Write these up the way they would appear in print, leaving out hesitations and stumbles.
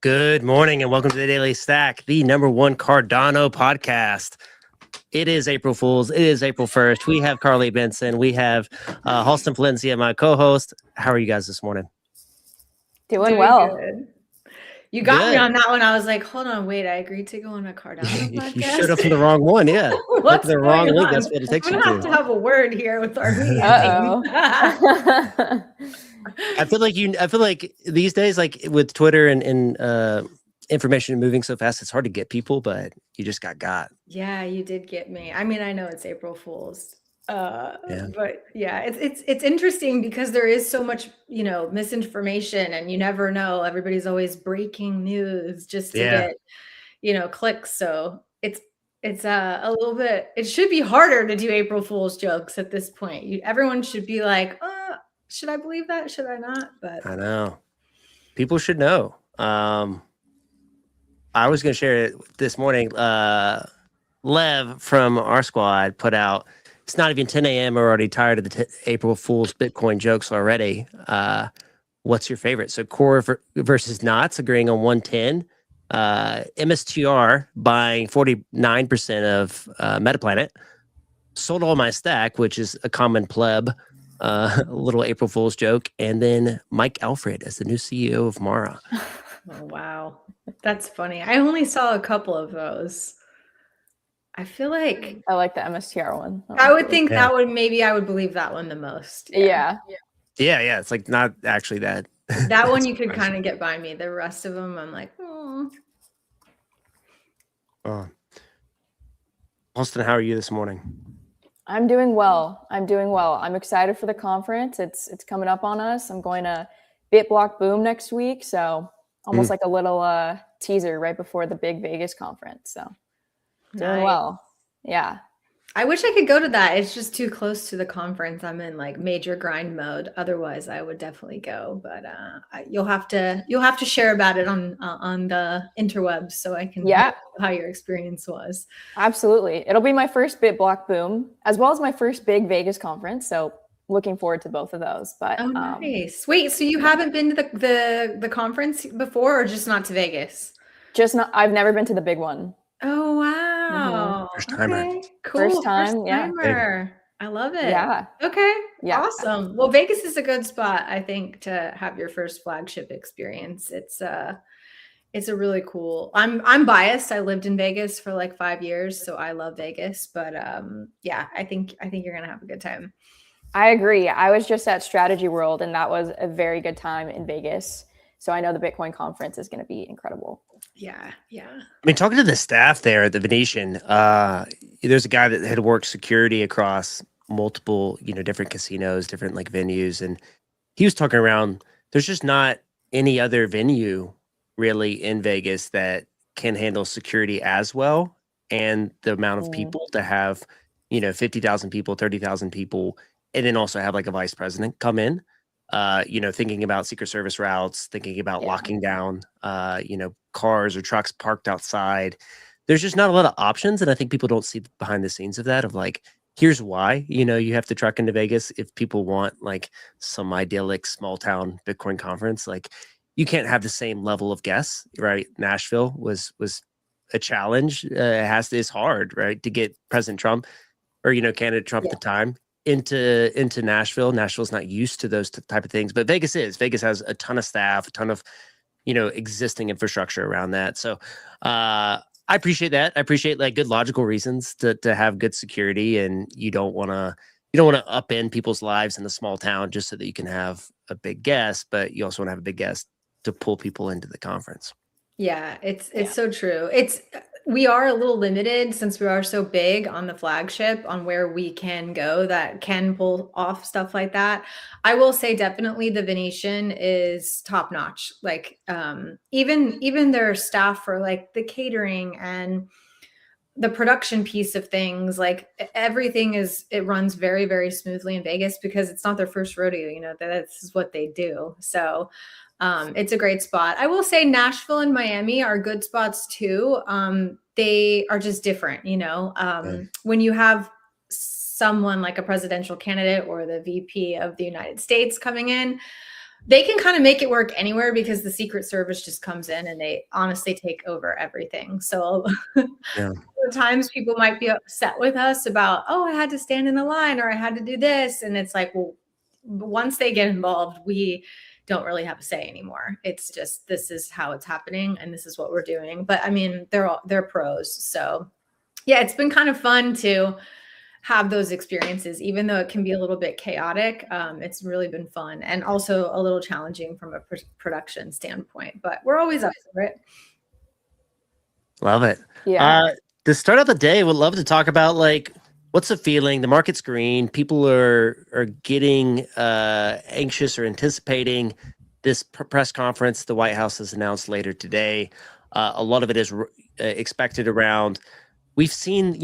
Good morning and welcome to the Daily Stack, the #1 Cardano podcast. It is April Fool's. It is April 1st. We have Carly Benson. We have Halston Valencia, my co-host. How are you guys this morning? Doing well. Good. You got me on that one. I was like, hold on, wait, I agreed to go on a Cardano podcast. You showed up on the wrong one, yeah. What's the wrong link, that's what it takes you to. I'm going to have a word here with our media team. I feel like these days, like with Twitter and information moving so fast, it's hard to get people, but you just got. Yeah, you did get me. I mean, I know it's April Fool's. But yeah, it's interesting because there is so much, misinformation, and you never know. Everybody's always breaking news just to get, clicks. So it's a little bit, it should be harder to do April Fool's jokes at this point. Everyone should be like, should I believe that? Should I not? But I know people should know. I was going to share it this morning. Lev from our squad put out, it's not even 10 a.m. We're already tired of the April Fool's Bitcoin jokes already. What's your favorite? So Core versus Knots agreeing on 110. MSTR buying 49% of Metaplanet. Sold all my stack, which is a common pleb. A little April Fool's joke. And then Mike Alfred as the new CEO of Mara. Oh, wow. That's funny. I only saw a couple of those. I feel like I like the MSTR one. I would think that would, maybe I would believe that one the most. Yeah. It's like not actually that. That one you could kind of get by me. The rest of them, I'm like, oh. Austin, how are you this morning? I'm doing well. I'm excited for the conference. It's coming up on us. I'm going to BitBlock Boom next week, so almost like a little teaser right before the big Vegas conference. So doing well. Yeah. I wish I could go to that. It's just too close to the conference. I'm in like major grind mode. Otherwise, I would definitely go. But you'll have to share about it on the interwebs so I can know how your experience was. Absolutely. It'll be my first BitBlock Boom as well as my first big Vegas conference. So looking forward to both of those. But nice. Wait, so you haven't been to the conference before, or just not to Vegas? I've never been to the big one. Oh wow. First timer. Okay, cool. First timer. I love it. Yeah. Okay. Yeah. Awesome. Well, Vegas is a good spot, I think, to have your first flagship experience. It's a really cool. I'm biased. I lived in Vegas for like 5 years, so I love Vegas. But I think you're gonna have a good time. I agree. I was just at Strategy World, and that was a very good time in Vegas. So I know the Bitcoin conference is going to be incredible. Yeah. I mean, talking to the staff there at the Venetian, there's a guy that had worked security across multiple, different casinos, different like venues, and he was talking around. There's just not any other venue really in Vegas that can handle security as well, and the amount of people to have, 50,000 people, 30,000 people, and then also have like a vice president come in. Thinking about Secret Service routes, thinking about locking down, cars or trucks parked outside. There's just not a lot of options. And I think people don't see behind the scenes of that, of like, here's why, you have to truck into Vegas if people want like some idyllic small town Bitcoin conference. Like you can't have the same level of guests, right? Nashville was a challenge. It's hard, right? To get President Trump or, candidate Trump at the time into Nashville. Nashville's not used to those type of things, but Vegas is. Vegas has a ton of staff, a ton of, existing infrastructure around that. So I appreciate that. I appreciate like good logical reasons to have good security, and you don't want to upend people's lives in a small town just so that you can have a big guest, but you also want to have a big guest to pull people into the conference. Yeah, it's so true. We are a little limited since we are so big on the flagship on where we can go that can pull off stuff like that. I will say definitely the Venetian is top notch. Like even their staff for like the catering and the production piece of things, like everything it runs very, very smoothly in Vegas because it's not their first rodeo, this is what they do. So it's a great spot. I will say Nashville and Miami are good spots too. They are just different, when you have someone like a presidential candidate or the VP of the United States coming in, they can kind of make it work anywhere because the Secret Service just comes in and they honestly take over everything. So Yeah. times people might be upset with us about, oh, I had to stand in the line or I had to do this. And it's like, well, once they get involved, we don't really have a say anymore. It's just, this is how it's happening and this is what we're doing. But I mean, they're pros. So yeah, it's been kind of fun to have those experiences, even though it can be a little bit chaotic. It's really been fun and also a little challenging from a production standpoint, but we're always up for it. Love it. Yeah. To start out the day, would love to talk about like what's the feeling? The market's green. People are getting anxious or anticipating this press conference the White House has announced later today. A lot of it is expected around. We've seen the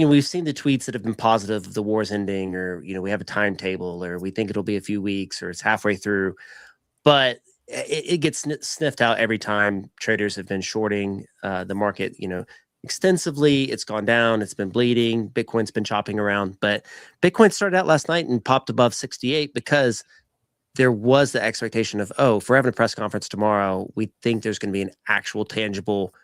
tweets that have been positive of the war's ending, or we have a timetable, or we think it'll be a few weeks, or it's halfway through. But it gets sniffed out every time. Traders have been shorting the market, extensively. It's gone down. It's been bleeding. Bitcoin's been chopping around, but Bitcoin started out last night and popped above 68 because there was the expectation of, oh, if we're having a press conference tomorrow, we think there's going to be an actual tangible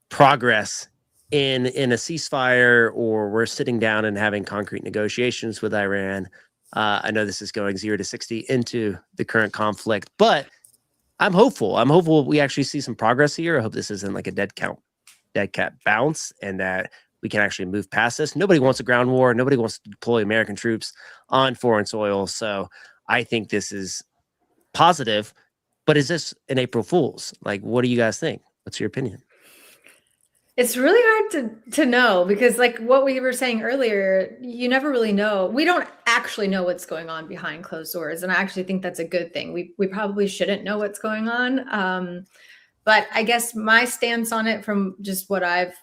progress in a ceasefire, or we're sitting down and having concrete negotiations with Iran. I know this is going 0 to 60 into the current conflict, but I'm hopeful. I'm hopeful we actually see some progress here. I hope this isn't like a dead cat bounce, and that we can actually move past this. Nobody wants a ground war. Nobody wants to deploy American troops on foreign soil. So I think this is positive, but is this an April Fool's? Like, what do you guys think? What's your opinion? It's really hard to know because like what we were saying earlier, you never really know. We don't actually know what's going on behind closed doors. And I actually think that's a good thing. We probably shouldn't know what's going on. But I guess my stance on it from just what I've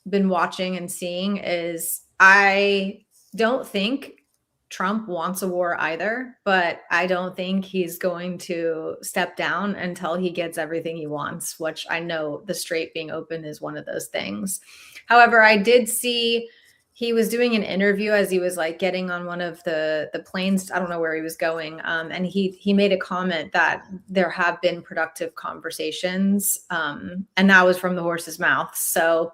been watching and seeing is I don't think Trump wants a war either, but I don't think he's going to step down until he gets everything he wants, which I know the Strait being open is one of those things. However, I did see he was doing an interview as he was like getting on one of the planes. I don't know where he was going. And he made a comment that there have been productive conversations. And that was from the horse's mouth. So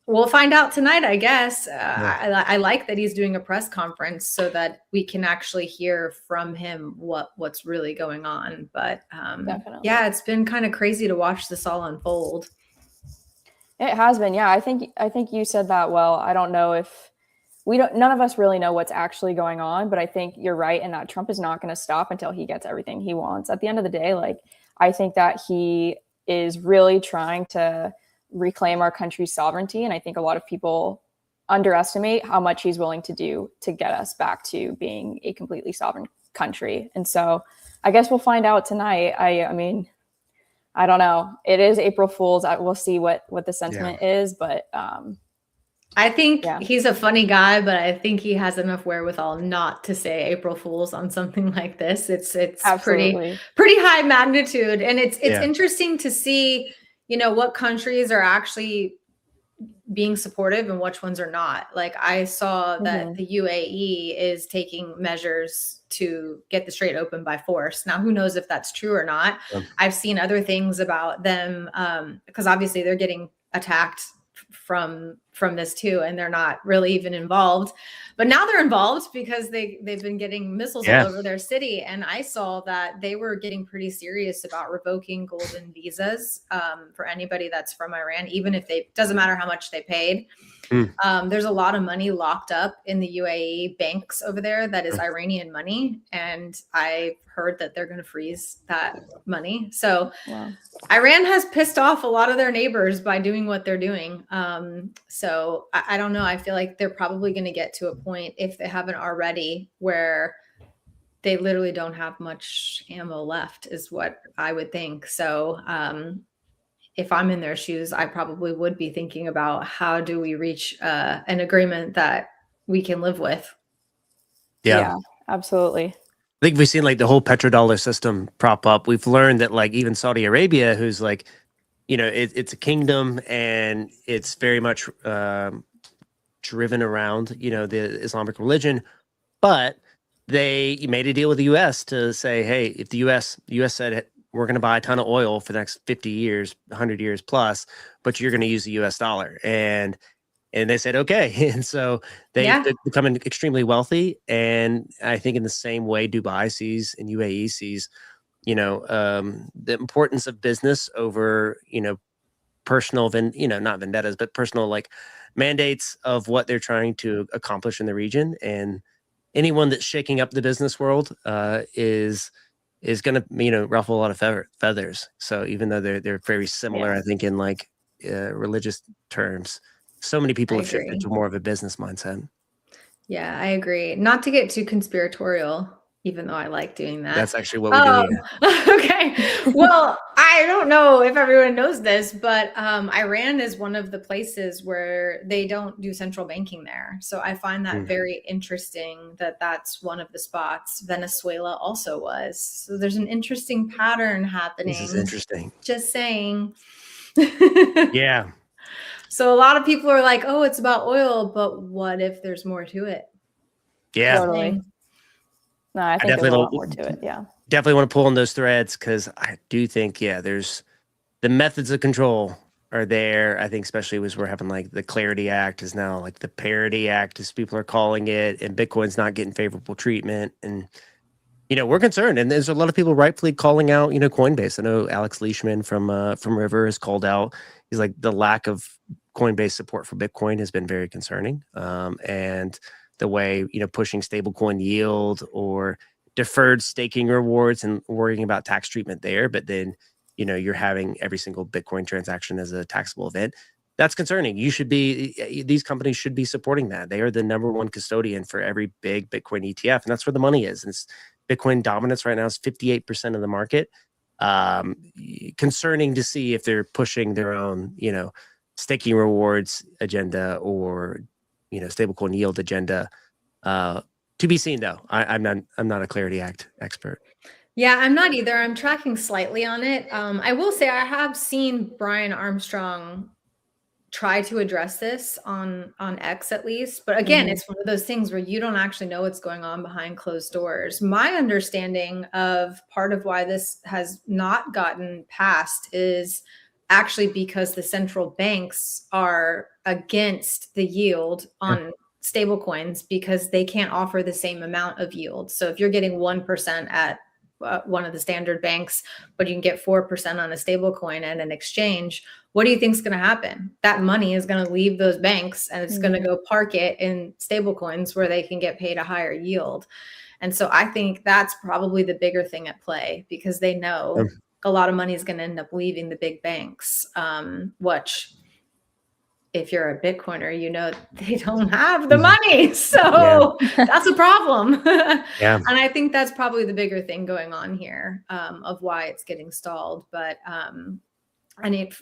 we'll find out tonight, I guess. I like that he's doing a press conference so that we can actually hear from him what's really going on. But yeah, it's been kind of crazy to watch this all unfold. It has been. Yeah, I think you said that well. I don't know if none of us really know what's actually going on, but I think you're right in that Trump is not going to stop until he gets everything he wants. At the end of the day, like I think that he is really trying to reclaim our country's sovereignty. And I think a lot of people underestimate how much he's willing to do to get us back to being a completely sovereign country. And so I guess we'll find out tonight. I mean, I don't know. It is April Fool's. We'll see what the sentiment is, but I think he's a funny guy, but I think he has enough wherewithal not to say April Fool's on something like this. It's pretty high magnitude. And it's interesting to see what countries are actually being supportive and which ones are not. Like I saw that the UAE is taking measures to get the Strait open by force. Now, who knows if that's true or not? I've seen other things about them because obviously they're getting attacked from this too, and they're not really even involved. But now they're involved because they've been getting missiles all over their city. And I saw that they were getting pretty serious about revoking golden visas for anybody that's from Iran, even if doesn't matter how much they paid. There's a lot of money locked up in the UAE banks over there that is Iranian money. And I heard that they're going to freeze that money. So Iran has pissed off a lot of their neighbors by doing what they're doing. So I don't know. I feel like they're probably going to get to a point, if they haven't already, where they literally don't have much ammo left, is what I would think. So if I'm in their shoes, I probably would be thinking about how do we reach an agreement that we can live with. Yeah, absolutely. I think we've seen like the whole petrodollar system prop up. We've learned that like even Saudi Arabia, who's like, it's a kingdom and it's very much driven around, the Islamic religion, but they made a deal with the U.S. to say, hey, if the U.S. said we're going to buy a ton of oil for the next 50 years, 100 years plus, but you're going to use the U.S. dollar, and they said okay, and so they've become extremely wealthy. And I think in the same way, Dubai sees and UAE sees, the importance of business over personal not vendettas, but personal like mandates of what they're trying to accomplish in the region. And anyone that's shaking up the business world is going to ruffle a lot of feathers. So even though they're very similar, I think in like religious terms, so many people have shifted to more of a business mindset. Yeah, I agree. Not to get too conspiratorial, even though I like doing that. That's actually what we do here. Okay. Well, I don't know if everyone knows this, but Iran is one of the places where they don't do central banking there. So I find that very interesting that that's one of the spots. Venezuela also was. So there's an interesting pattern happening. This is interesting. Just saying. Yeah. So a lot of people are like, oh, it's about oil, but what if there's more to it? Yeah. Totally. No, I think there's a lot more to it. Yeah. Definitely want to pull on those threads because I do think, there's the methods of control are there. I think especially as we're having like the Clarity Act is now like the Parity Act, as people are calling it, and Bitcoin's not getting favorable treatment. And, we're concerned. And there's a lot of people rightfully calling out, Coinbase. I know Alex Leishman from River has called out. He's like, the lack of Coinbase support for Bitcoin has been very concerning. And the way, pushing stablecoin yield or deferred staking rewards and worrying about tax treatment there, but then, you're having every single Bitcoin transaction as a taxable event. That's concerning. These companies should be supporting that. They are the number one custodian for every big Bitcoin ETF, and that's where the money is. And it's Bitcoin dominance right now is 58% of the market. Concerning to see if they're pushing their own, staking rewards agenda or, stablecoin yield agenda. To be seen, though. I'm not a Clarity Act expert. Yeah, I'm not either. I'm tracking slightly on it. I will say I have seen Brian Armstrong try to address this on X at least. But again, it's one of those things where you don't actually know what's going on behind closed doors. My understanding of part of why this has not gotten passed is actually because the central banks are against the yield on stable coins because they can't offer the same amount of yield. So if you're getting 1% at one of the standard banks, but you can get 4% on a stable coin and an exchange, what do you think is going to happen? That money is going to leave those banks and it's going to go park it in stable coins where they can get paid a higher yield. And so I think that's probably the bigger thing at play because they know a lot of money is going to end up leaving the big banks, which if you're a Bitcoiner, they don't have the money. So that's a problem. And I think that's probably the bigger thing going on here of why it's getting stalled. But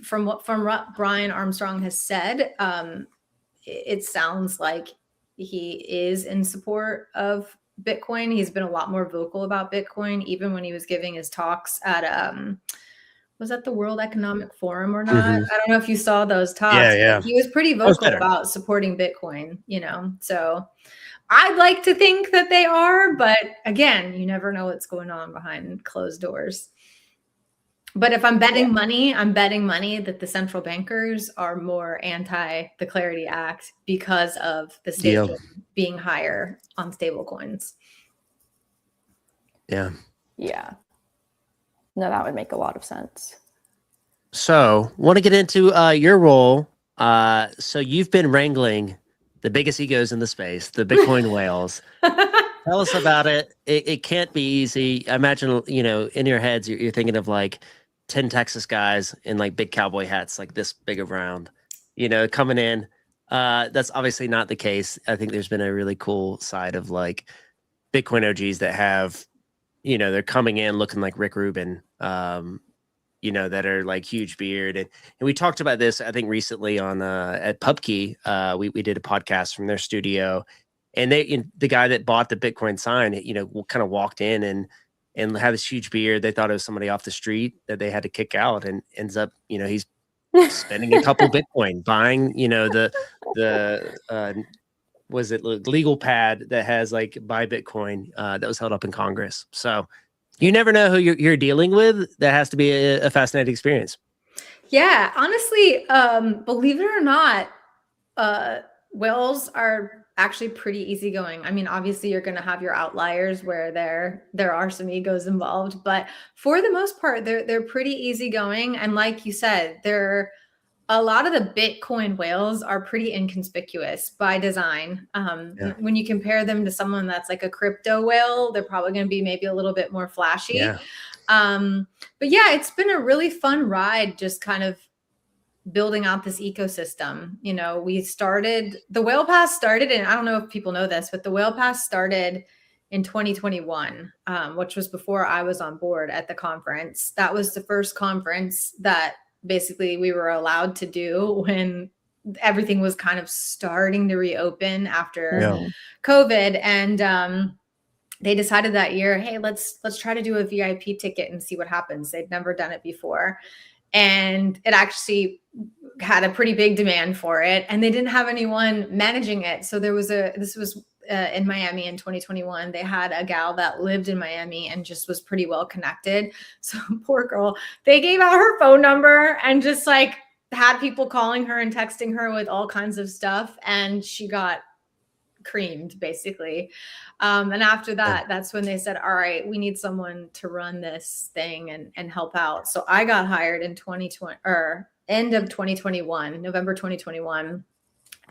from what Brian Armstrong has said, it sounds like he is in support of Bitcoin. He's been a lot more vocal about Bitcoin, even when he was giving his talks at was that the World Economic Forum or not? I don't know if you saw those talks. But he was pretty vocal about supporting Bitcoin, So I'd like to think that they are, but again, you never know what's going on behind closed doors. But if I'm betting money, I'm betting money that the central bankers are more anti the Clarity Act because of the staking being higher on stable coins. Yeah. Yeah. No, that would make a lot of sense. So, want to get into your role. So, you've been wrangling the biggest egos in the space, the Bitcoin whales. Tell us about it. It can't be easy. I imagine, in your heads, you're thinking of like 10 Texas guys in like big cowboy hats, like this big around, coming in. That's obviously not the case. I think there's been a really cool side of like Bitcoin OGs that have, they're coming in looking like Rick Rubin, that are like huge beard. And we talked about this, I think recently on at PubKey. We did a podcast from their studio, and the guy that bought the Bitcoin sign, kind of walked in and had this huge beard. They thought it was somebody off the street that they had to kick out, and ends up, he's spending a couple Bitcoin buying, the was it legal pad that has like buy Bitcoin that was held up in Congress. So you never know who you're dealing with. That has to be a fascinating experience. Yeah, honestly, believe it or not, whales are actually pretty easygoing. I mean, obviously you're going to have your outliers where there are some egos involved, but for the most part, they're pretty easygoing. And like you said, a lot of the Bitcoin whales are pretty inconspicuous by design. When you compare them to someone that's like a crypto whale, they're probably going to be maybe a little bit more flashy. Yeah. But yeah, it's been a really fun ride, just kind of building out this ecosystem. You know, the Whale Pass started, and I don't know if people know this, but the Whale Pass started in 2021, which was before I was on board at the conference. That was the first conference that basically we were allowed to do when everything was kind of starting to reopen after COVID. And they decided that year, hey, let's try to do a VIP ticket and see what happens. They'd never done it before. And it actually had a pretty big demand for it, and they didn't have anyone managing it. So this was in Miami in 2021. They had a gal that lived in Miami and just was pretty well connected. So poor girl, they gave out her phone number and just like had people calling her and texting her with all kinds of stuff. And she got creamed basically. And after that, that's when they said, all right, we need someone to run this thing and help out. So I got hired in 2020 or end of 2021, November 2021,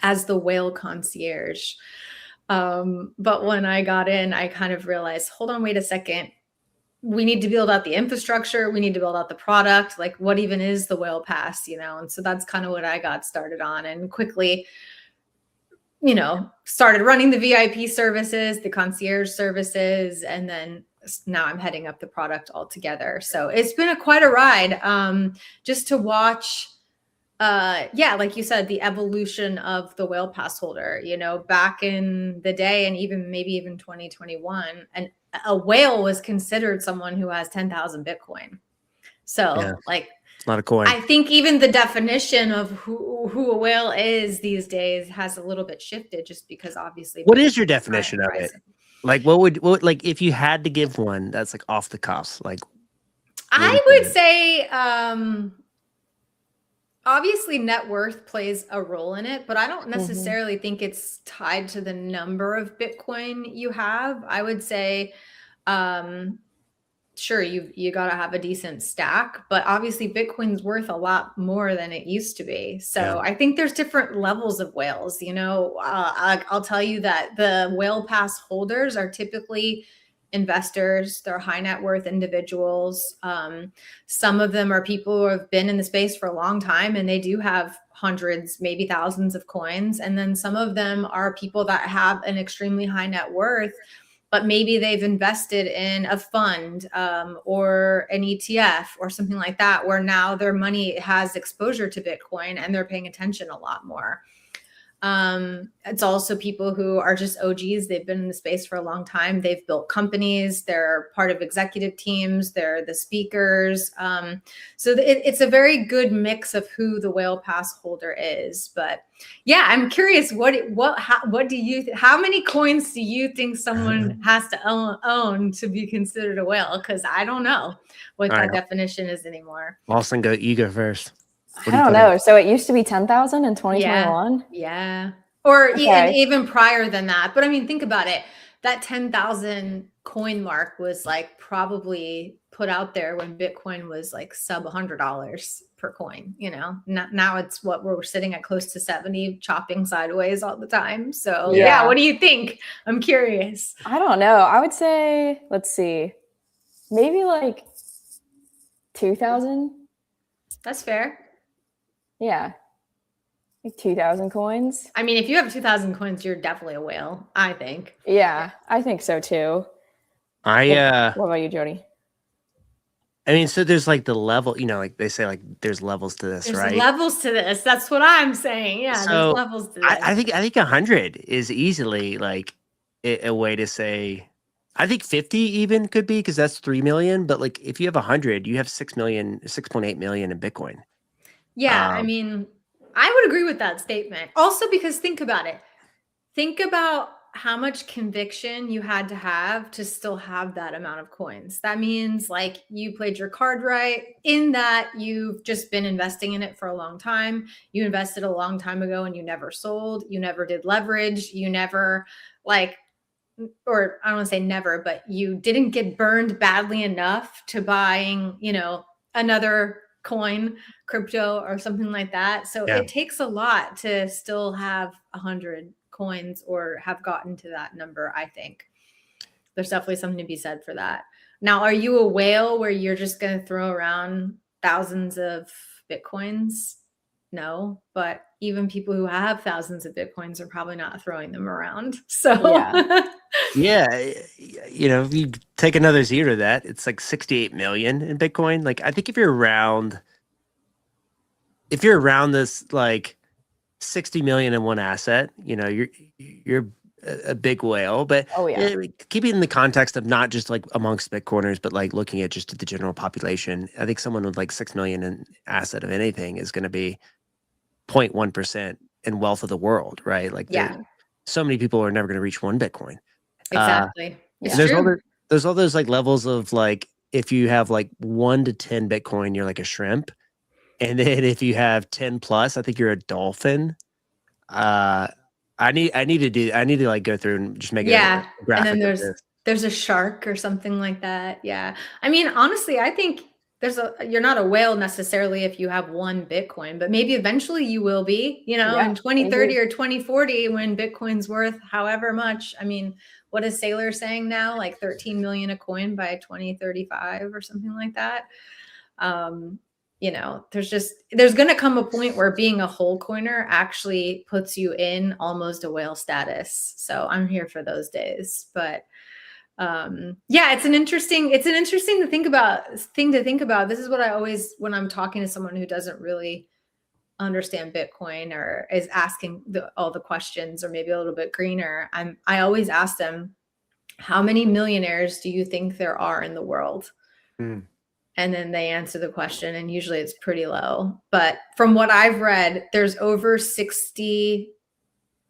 as the whale concierge. But when I got in, I kind of realized, hold on, wait a second. We need to build out the infrastructure. We need to build out the product. Like, what even is the Whale Pass, you know? And so that's kind of what I got started on, and quickly, you know, started running the VIP services, the concierge services, and then now I'm heading up the product altogether. So it's been quite a ride, just to watch, like you said, the evolution of the Whale Pass holder. You know, back in the day, and maybe even 2021, and a whale was considered someone who has 10,000 Bitcoin. So like, it's not a coin. I think even the definition of who a whale is these days has a little bit shifted, just because obviously. What is your definition of it? Like, what like if you had to give one that's like off the cuffs, like I would say obviously net worth plays a role in it, but I don't necessarily think it's tied to the number of Bitcoin you have. I would say sure, you got to have a decent stack, but obviously Bitcoin's worth a lot more than it used to be. So I think there's different levels of whales. You know, I'll tell you that the Whale Pass holders are typically investors. They're high net worth individuals. Some of them are people who have been in the space for a long time, and they do have hundreds, maybe thousands of coins. And then some of them are people that have an extremely high net worth, but maybe they've invested in a fund or an ETF or something like that, where now their money has exposure to Bitcoin and they're paying attention a lot more. It's also people who are just OGs. They've been in the space for a long time. They've built companies. They're part of executive teams. They're the speakers. So it's a very good mix of who the Whale Pass holder is. But yeah, I'm curious, how many coins do you think someone has to own to be considered a whale? Because I don't know what that definition is anymore. Lawson, you go first. I don't know. So it used to be 10,000 in 2021. Yeah. Or even prior than that. But I mean, think about it. That 10,000 coin mark was like probably put out there when Bitcoin was like sub $100 per coin. You know, now it's what we're sitting at, close to 70, chopping sideways all the time. So yeah, what do you think? I'm curious. I don't know. I would say, let's see, maybe like 2,000. That's fair. Yeah. Like 2,000 coins. I mean, if you have 2,000 coins, you're definitely a whale, I think. Yeah, I think so too. What about you, Jody? I mean, so there's like the level, you know, like they say, like there's levels to this, right? There's levels to this. That's what I'm saying. Yeah, so there's levels to this. I think 100 is easily like a way to say. I think 50 even could be, because that's 3 million. But like if you have 100, you have 6.8 million in Bitcoin. Yeah, I mean, I would agree with that statement. Also, because think about it. think about how much conviction you had to have still have that amount of coins. That means like you played your card right, in that you've just been investing in it for a long time. You invested a long time ago and you never sold. You never did leverage. You never like, or I don't want to say never, but you didn't get burned badly enough to buying, another coin, crypto or something like that. So Yeah. it takes a lot to still have 100 coins or have gotten to that number. I think there's definitely something to be said for that. Now, are you a whale where you're just going to throw around thousands of Bitcoins? No, but even people who have thousands of Bitcoins are probably not throwing them around. So Yeah. If you take another zero to that, it's like 68 million in Bitcoin. Like, I think if you're around this, like 60 million in one asset, you're a big whale. But keep it in the context of not just like amongst Bitcoiners, but like looking at just the general population. I think someone with like 6 million in asset of anything is going to be 0.1% in wealth of the world, right? Like, so many people are never going to reach one Bitcoin. Exactly. It's there's true. there's all those like levels of like, if you have like 1 to 10 Bitcoin, you're like a shrimp. And then if you have 10 plus, I think you're a dolphin. I need to like go through and just make a graphic and then of this. there's a shark or something like that. Yeah. I mean, honestly, I think you're not a whale necessarily if you have one Bitcoin, but maybe eventually you will be, in 2030 or 2040 when Bitcoin's worth however much. I mean, what is Sailor saying now? Like 13 million a coin by 2035 or something like that. There's going to come a point where being a whole coiner actually puts you in almost a whale status. So I'm here for those days. But it's an interesting thing to think about. This is what I always, when I'm talking to someone who doesn't really understand Bitcoin or is asking all the questions, or maybe a little bit greener, I always ask them, how many millionaires do you think there are in the world? And then they answer the question, and usually it's pretty low. But from what I've read, there's over 60,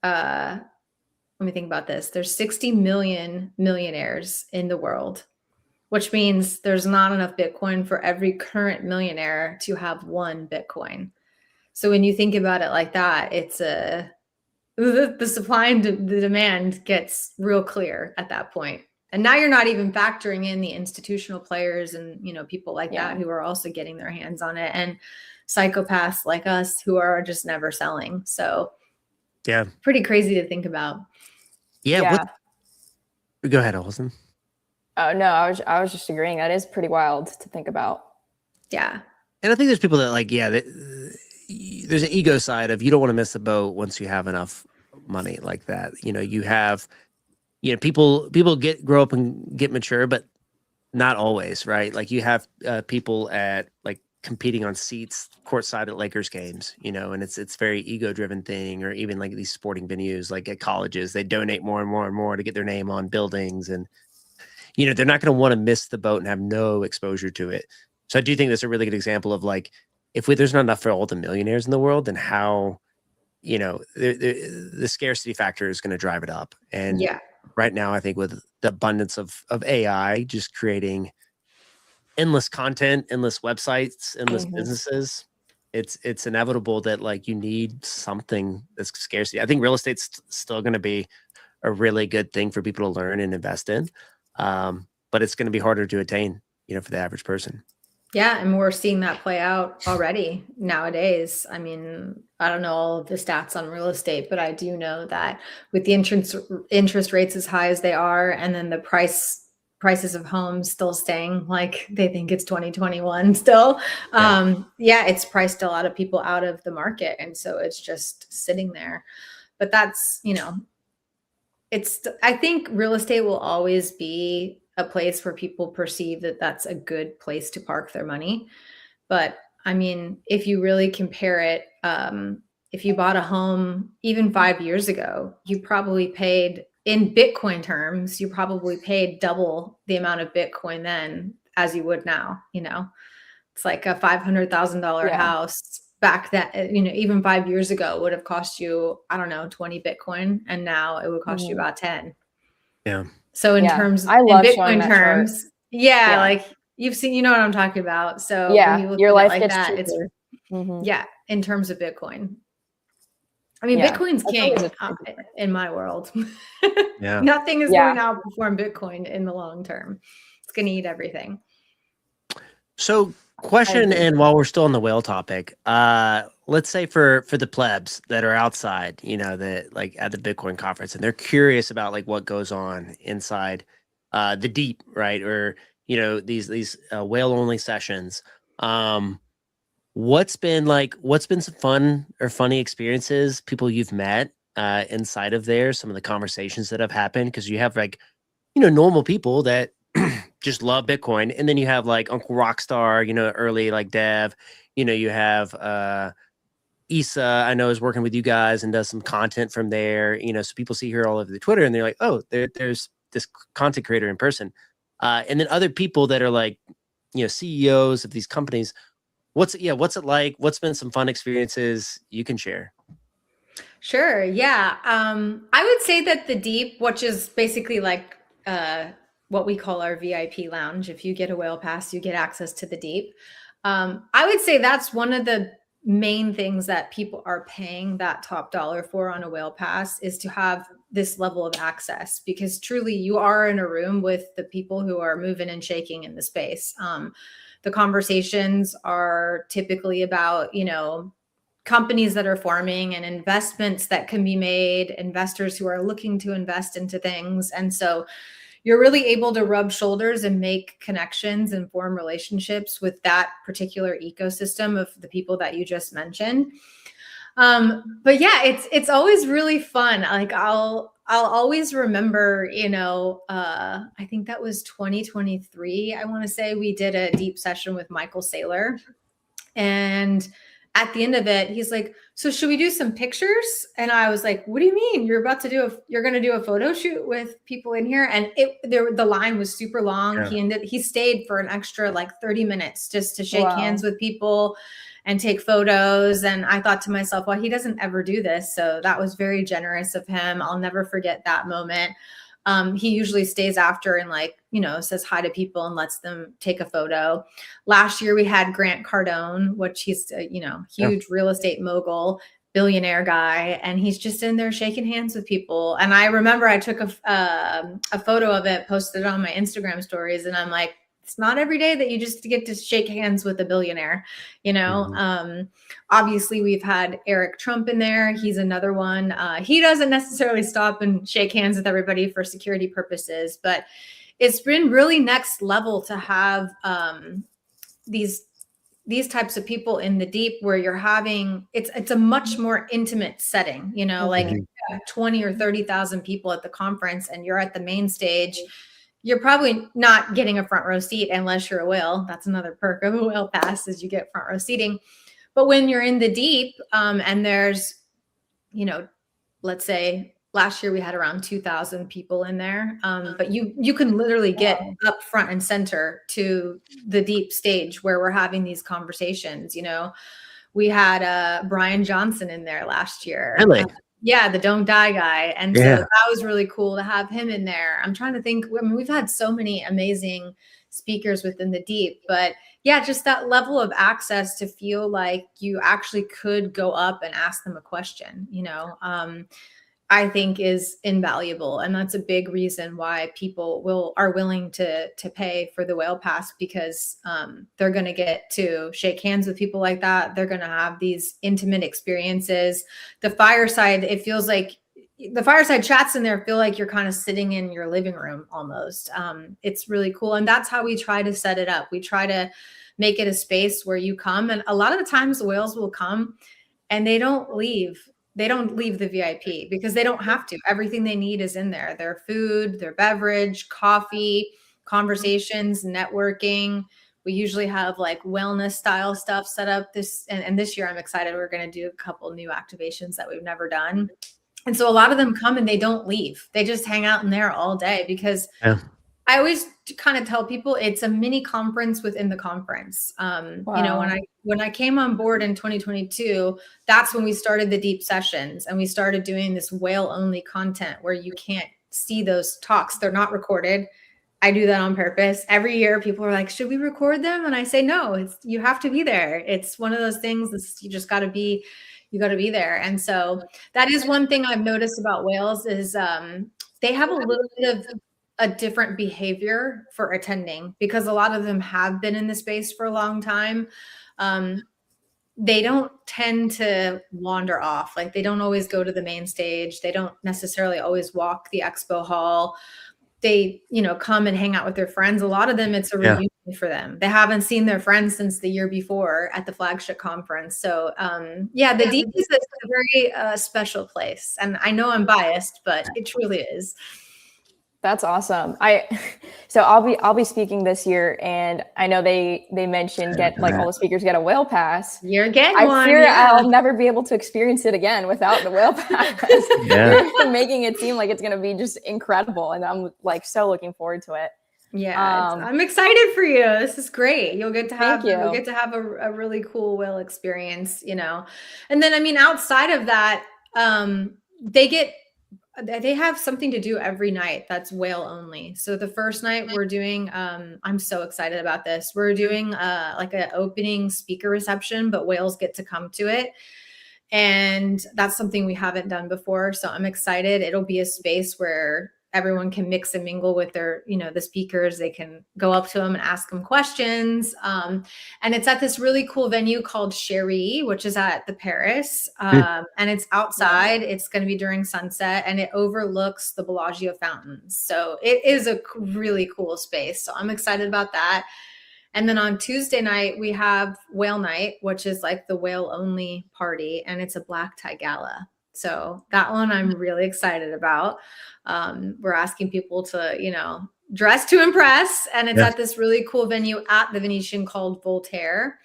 let me think about this. There's 60 million millionaires in the world, which means there's not enough Bitcoin for every current millionaire to have one Bitcoin. So when you think about it like that, it's the supply and the demand gets real clear at that point. And now you're not even factoring in the institutional players and, people like that who are also getting their hands on it, and psychopaths like us who are just never selling. So pretty crazy to think about. Go ahead, Olsen. Oh no, I was just agreeing. That is pretty wild to think about. Yeah. And I think there's people that like, there's an ego side of, you don't want to miss the boat once you have enough money like that. You have, people grow up and get mature, but not always, right? Like, you have people at like competing on seats courtside at Lakers games, and it's very ego driven thing. Or even like these sporting venues, like at colleges, they donate more and more and more to get their name on buildings, and they're not going to want to miss the boat and have no exposure to it. So I do think that's a really good example of like, if there's not enough for all the millionaires in the world, then how, the scarcity factor is going to drive it up. And right now, I think with the abundance of AI just creating endless content, endless websites, endless businesses, it's inevitable that like you need something that's scarcity. I think real estate's still going to be a really good thing for people to learn and invest in, but it's going to be harder to attain, for the average person. Yeah, and we're seeing that play out already nowadays. I mean, I don't know all of the stats on real estate, but I do know that with the interest rates as high as they are, and then the prices of homes still staying like they think it's 2021 still, it's priced a lot of people out of the market, and so it's just sitting there. But that's, I think real estate will always be a place where people perceive that that's a good place to park their money. But I mean, if you really compare it, if you bought a home even 5 years ago, you probably paid, in Bitcoin terms, you probably paid double the amount of Bitcoin then as you would now. It's like a $500,000 house back that, you know, even 5 years ago would have cost you, I don't know, 20 Bitcoin, and now it would cost you about 10. Yeah. So in Yeah. terms, I in love showing Bitcoin that chart. terms, yeah, Yeah. like you've seen, you know what I'm talking about. So when Yeah. you look Your at it life like gets that, it's, cheaper. Mhm. yeah, in terms of Bitcoin. I mean, Yeah. Bitcoin's That's always king a difference. in my world. Yeah. Nothing is Yeah. going to outperform Bitcoin in the long term. It's going to eat everything. So I question, agree. and while we're still on the whale topic, let's say for the plebs that are outside, you know, that like at the Bitcoin conference, and they're curious about like what goes on inside the deep, right? Or you know these whale only sessions. What's been some fun or funny experiences, people you've met inside of there, some of the conversations that have happened, because you have like, you know, normal people that just love Bitcoin. And then you have like Uncle Rockstar, you know, early like dev, you know, you have Issa, I know, is working with you guys and does some content from there, you know, so people see her all over the Twitter and they're like, oh, there's this content creator in person. And then other people that are like, you know, CEOs of these companies. What's it like? What's been some fun experiences you can share? Sure. Yeah. I would say that the Deep, which is basically like what we call our VIP lounge, if you get a whale pass, you get access to the Deep. I would say that's one of the main things that people are paying that top dollar for on a whale pass, is to have this level of access, because truly you are in a room with the people who are moving and shaking in the space. The conversations are typically about, you know, companies that are forming and investments that can be made, investors who are looking to invest into things. And so you're really able to rub shoulders and make connections and form relationships with that particular ecosystem of the people that you just mentioned. But yeah, it's always really fun. Like I'll always remember, you know, I think that was 2023. I want to say we did a deep session with Michael Saylor, and at the end of it, he's like, so should we do some pictures? And I was like, what do you mean? You're going to do a photo shoot with people in here? And the line was super long. Yeah. He stayed for an extra like 30 minutes just to shake hands Wow. with people and take photos. And I thought to myself, well, he doesn't ever do this. So that was very generous of him. I'll never forget that moment. He usually stays after and, like, you know, says hi to people and lets them take a photo. Last year we had Grant Cardone, which he's a, you know, huge real estate mogul, billionaire guy, and he's just in there shaking hands with people. And I remember I took a photo of it, posted it on my Instagram stories, and I'm like, it's not every day that you just get to shake hands with a billionaire, you know. Obviously we've had Eric Trump in there. He's another one. He doesn't necessarily stop and shake hands with everybody for security purposes, but it's been really next level to have these types of people in the deep, where you're having, it's a much more intimate setting, you know, like 20 or 30,000 people at the conference and you're at the main stage. You're probably not getting a front row seat unless you're a whale. That's another perk of a whale pass, is you get front row seating. But when you're in the deep, and there's, you know, let's say last year we had around 2,000 people in there. But you can literally get up front and center to the deep stage where we're having these conversations. You know, we had Brian Johnson in there last year. Really? Yeah, the Don't Die guy. And so Yeah. that was really cool to have him in there. I'm trying to think. I mean, we've had so many amazing speakers within the deep, but yeah, just that level of access to feel like you actually could go up and ask them a question, you know, I think is invaluable. And that's a big reason why people are willing to pay for the whale pass, because they're going to get to shake hands with people like that. They're going to have these intimate experiences. The fireside, it feels like the fireside chats in there feel like you're kind of sitting in your living room almost. It's really cool. And that's how we try to set it up. We try to make it a space where you come, and a lot of the times the whales will come and they don't leave the VIP, because they don't have to. Everything they need is in there. Their food, their beverage, coffee, conversations, networking. We usually have like wellness style stuff set up and this year I'm excited. We're going to do a couple new activations that we've never done. And so a lot of them come and they don't leave. They just hang out in there all day, because Yeah. I always kind of tell people it's a mini conference within the conference. You know, when I came on board in 2022, that's when we started the deep sessions, and we started doing this whale only content where you can't see those talks. They're not recorded. I do that on purpose. Every year people are like, should we record them? And I say, no, you have to be there. It's one of those things that's, you got to be there. And so that is one thing I've noticed about whales is they have a little bit of a different behavior for attending, because a lot of them have been in the space for a long time. They don't tend to wander off. Like, they don't always go to the main stage. They don't necessarily always walk the expo hall. They, you know, come and hang out with their friends. A lot of them, it's a reunion for them. They haven't seen their friends since the year before at the flagship conference. So the Deep is a very special place. And I know I'm biased, but it truly is. That's awesome. So I'll be speaking this year, and I know they mentioned all the speakers get a whale pass. You're getting one. I fear I'll never be able to experience it again without the whale pass. You're making it seem like it's going to be just incredible, and I'm like so looking forward to it. Yeah, I'm excited for you. This is great. You'll get to have a really cool whale experience, you know. And then, I mean, outside of that, they have something to do every night that's whale only. So the first night we're doing, I'm so excited about this. We're doing like an opening speaker reception, but whales get to come to it. And that's something we haven't done before. So I'm excited. It'll be a space where everyone can mix and mingle with their, you know, the speakers. They can go up to them and ask them questions. And it's at this really cool venue called Cherie, which is at the Paris. And it's outside. It's going to be during sunset, and it overlooks the Bellagio fountains. So it is a really cool space. So I'm excited about that. And then on Tuesday night, we have Whale Night, which is like the whale only party, and it's a black tie gala. So that one I'm really excited about. We're asking people to, you know, dress to impress, and it's at this really cool venue at the Venetian called Voltaire.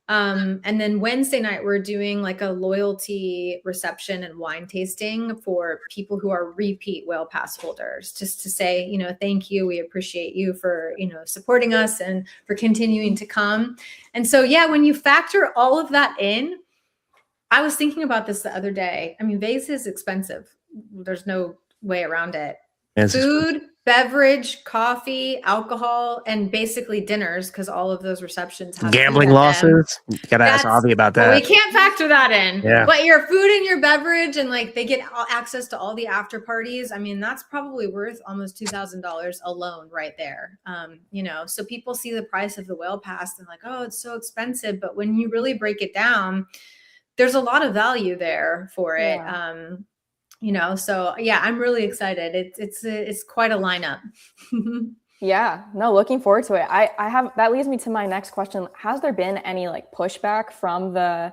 And then Wednesday night, we're doing like a loyalty reception and wine tasting for people who are repeat whale pass holders, just to say, you know, thank you. We appreciate you for, you know, supporting us and for continuing to come. And so, yeah, when you factor all of that in, I was thinking about this the other day. I mean, Vegas is expensive. There's no way around it. Food, beverage, coffee, alcohol, and basically dinners, because all of those receptions have gambling losses. You gotta ask Avi about that. Well, we can't factor that in. Yeah. But your food and your beverage, and like they get access to all the after parties. I mean, that's probably worth almost $2,000 alone right there. You know, so people see the price of the whale pass and like, oh, it's so expensive. But when you really break it down, there's a lot of value there for it. You know, so yeah, I'm really excited. It's quite a lineup. Yeah, no, looking forward to it. That leads me to my next question. Has there been any like pushback from the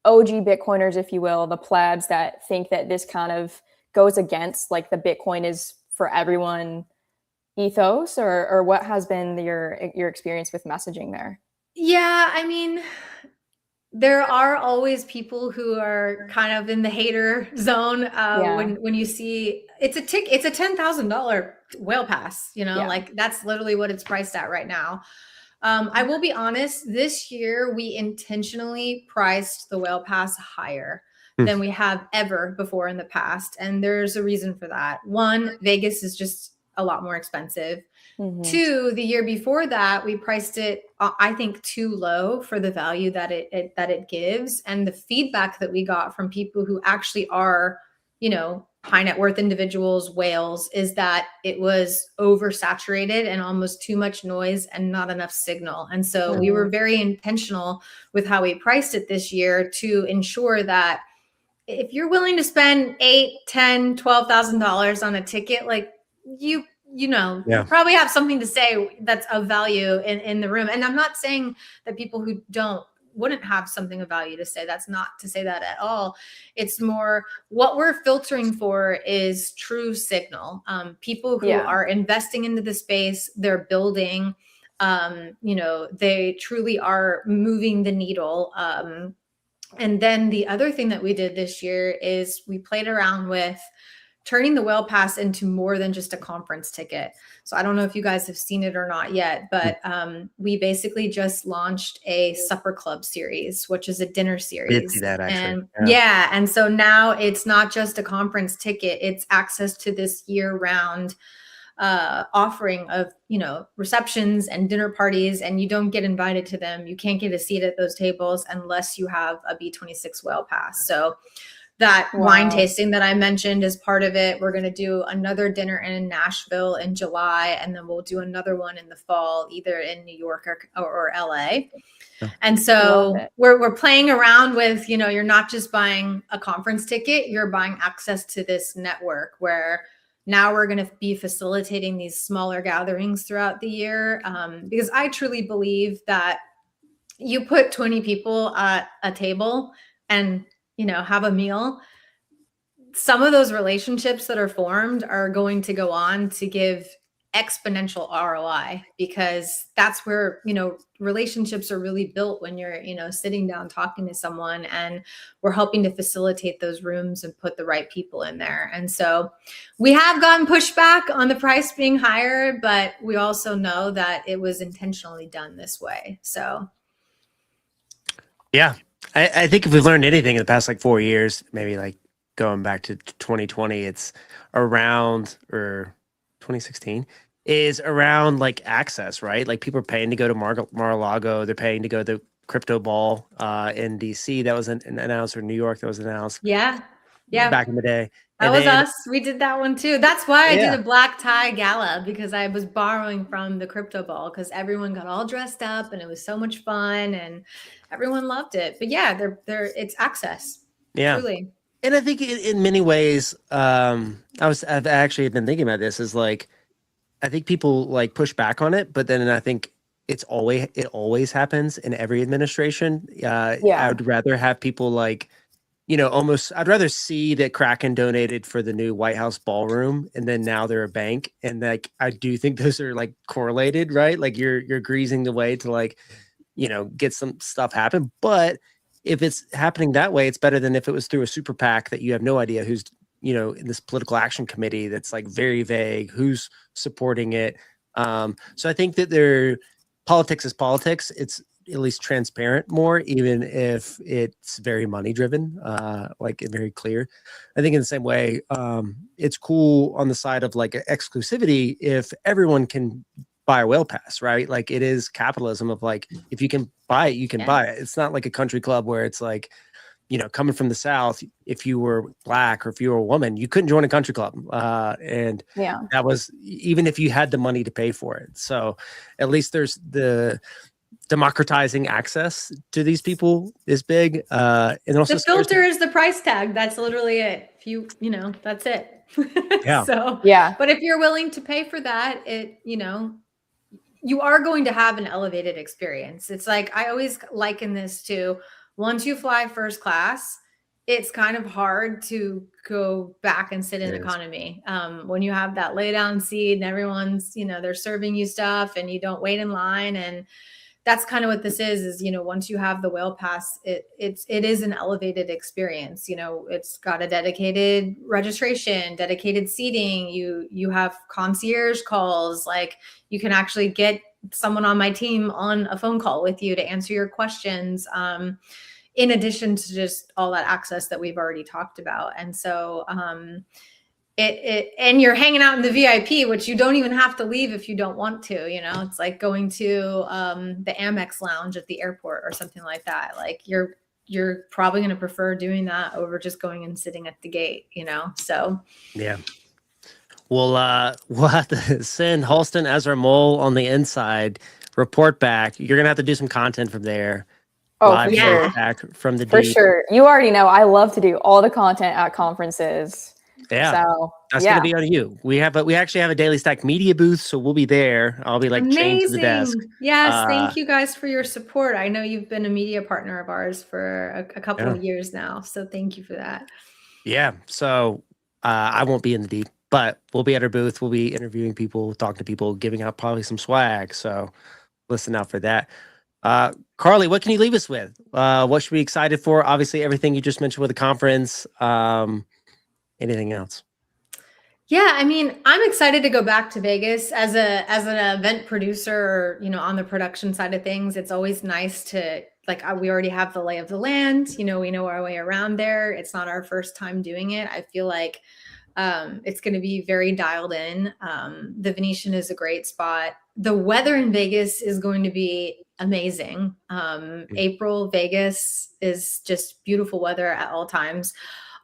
OG Bitcoiners, if you will, the plebs that think that this kind of goes against like the Bitcoin is for everyone ethos, or what has been your experience with messaging there? Yeah, I mean, there are always people who are kind of in the hater zone when you see it's a $10,000 whale pass, you know, like that's literally what it's priced at right now. I will be honest, this year we intentionally priced the whale pass higher than we have ever before in the past. And there's a reason for that. One, Vegas is just a lot more expensive. Two, the year before that, we priced it, I think, too low for the value that it gives. And the feedback that we got from people who actually are, you know, high net worth individuals, whales, is that it was oversaturated and almost too much noise and not enough signal. And so we were very intentional with how we priced it this year to ensure that if you're willing to spend $8,000, $10,000, $12,000 on a ticket, like you probably have something to say that's of value in the room. And I'm not saying that people who wouldn't have something of value to say. That's not to say that at all. It's more what we're filtering for is true signal. People who are investing into the space, they're building, you know, they truly are moving the needle. And then the other thing that we did this year is we played around with turning the whale pass into more than just a conference ticket. So I don't know if you guys have seen it or not yet, but we basically just launched a supper club series, which is a dinner series. I did see that, actually. And and so now it's not just a conference ticket, it's access to this year-round offering of, you know, receptions and dinner parties, and you don't get invited to them. You can't get a seat at those tables unless you have a B26 whale pass. So that wine tasting that I mentioned is part of it. We're going to do another dinner in Nashville in July, and then we'll do another one in the fall, either in New York or LA. Oh. And so we're playing around with, you know, you're not just buying a conference ticket, you're buying access to this network where now we're going to be facilitating these smaller gatherings throughout the year. Because I truly believe that you put 20 people at a table and, you know, have a meal, some of those relationships that are formed are going to go on to give exponential ROI, because that's where, you know, relationships are really built when you're, you know, sitting down talking to someone, and we're helping to facilitate those rooms and put the right people in there. And so we have gotten pushback on the price being higher, but we also know that it was intentionally done this way. So yeah, I think if we've learned anything in the past like 4 years, maybe like going back to 2020, it's around, or 2016, is around like access, right? Like people are paying to go to Mar-a-Lago. They're paying to go to the crypto ball in DC. That was an announced, or New York that was announced. Yeah. Back in the day. That was us. We did that one too. That's why I did Yeah. a black tie gala, because I was borrowing from the crypto ball, because everyone got all dressed up and it was so much fun and everyone loved it. But yeah, it's access. Yeah. Truly. And I think in many ways, I've actually been thinking about this, is like, I think people like push back on it, but then I think it always happens in every administration. I would rather have people like, you know, I'd rather see that Kraken donated for the new White House ballroom, and then now they're a bank. And like, I do think those are like correlated, right? Like you're greasing the way to like, you know, get some stuff happen. But if it's happening that way, it's better than if it was through a super PAC that you have no idea who's, you know, in this political action committee that's like very vague, who's supporting it. So I think that politics is politics. It's at least transparent more, even if it's very money driven, like very clear. I think in the same way, it's cool on the side of like exclusivity if everyone can buy a whale pass, right? Like it is capitalism of like, if you can buy it, you can buy it. It's not like a country club where it's like, you know, coming from the South, if you were Black or if you were a woman, you couldn't join a country club. And that was, even if you had the money to pay for it. So at least there's the democratizing access to these people is big. And also the filter is the price tag. That's literally it. If you know, that's it. So, but if you're willing to pay for that, you know, you are going to have an elevated experience. It's like, I always liken this to, once you fly first class, it's kind of hard to go back and sit in economy. When you have that lay down seat and everyone's, you know, they're serving you stuff and you don't wait in line. And that's kind of what this is, you know, once you have the whale pass, it is an elevated experience. You know, it's got a dedicated registration, dedicated seating. You have concierge calls. Like, you can actually get someone on my team on a phone call with you to answer your questions. In addition to just all that access that we've already talked about. And so, and you're hanging out in the VIP, which you don't even have to leave if you don't want to, you know, it's like going to the Amex lounge at the airport or something like that. Like you're probably going to prefer doing that over just going and sitting at the gate, you know? So, yeah. We'll have to send Halston as our mole on the inside, report back. You're going to have to do some content from there. Oh, for sure. Back from the for sure. You already know I love to do all the content at conferences. Yeah, so that's gonna be on you. We actually have a Daily Stack media booth, so we'll be there. I'll be like chained to the desk. Yes, thank you guys for your support. I know you've been a media partner of ours for a couple of years now, so thank you for that. Yeah, so I won't be in the deep, but we'll be at our booth. We'll be interviewing people, talking to people, giving out probably some swag. So listen out for that. Carly, what can you leave us with? What should we be excited for? Obviously, everything you just mentioned with the conference. Anything else? Yeah, I mean, I'm excited to go back to Vegas as an event producer, on the production side of things. It's always nice to we already have the lay of the land, we know our way around there. It's not our first time doing it. I feel like it's going to be very dialed in. The Venetian is a great spot. The weather in Vegas is going to be amazing. April, Vegas is just beautiful weather at all times.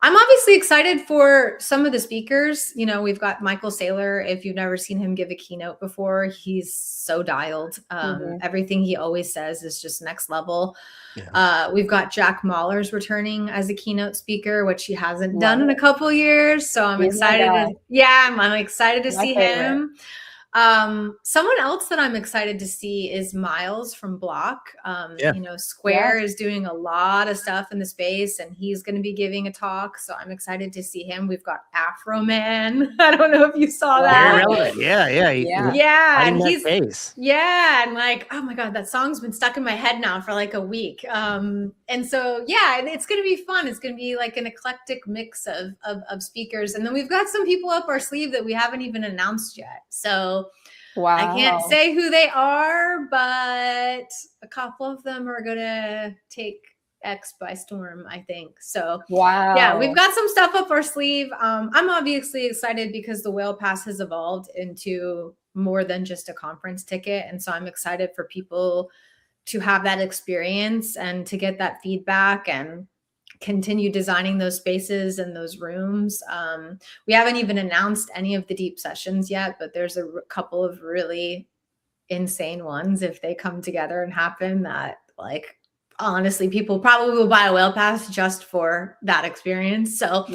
I'm obviously excited for some of the speakers. We've got Michael Saylor. If you've never seen him give a keynote before, he's so dialed. Everything he always says is just next level. Yeah. We've got Jack Mahler's returning as a keynote speaker, which he hasn't done in a couple years. So I'm excited. I'm excited to see him. Someone else that I'm excited to see is Miles from Block. Square is doing a lot of stuff in the space, and he's going to be giving a talk. So I'm excited to see him. We've got Afro Man. I don't know if you saw that. Very relevant. Yeah. And he's and oh my God, that song's been stuck in my head now for like a week. And so it's going to be fun. It's going to be like an eclectic mix of speakers, and then we've got some people up our sleeve that we haven't even announced yet. So. Wow. I can't say who they are, but a couple of them are going to take X by storm, I think. So, wow. We've got some stuff up our sleeve. I'm obviously excited because the Whale Pass has evolved into more than just a conference ticket. And so I'm excited for people to have that experience and to get that feedback and continue designing those spaces and those rooms. We haven't even announced any of the deep sessions yet, but there's a couple of really insane ones if they come together and happen that honestly, people probably will buy a Whale Pass just for that experience. So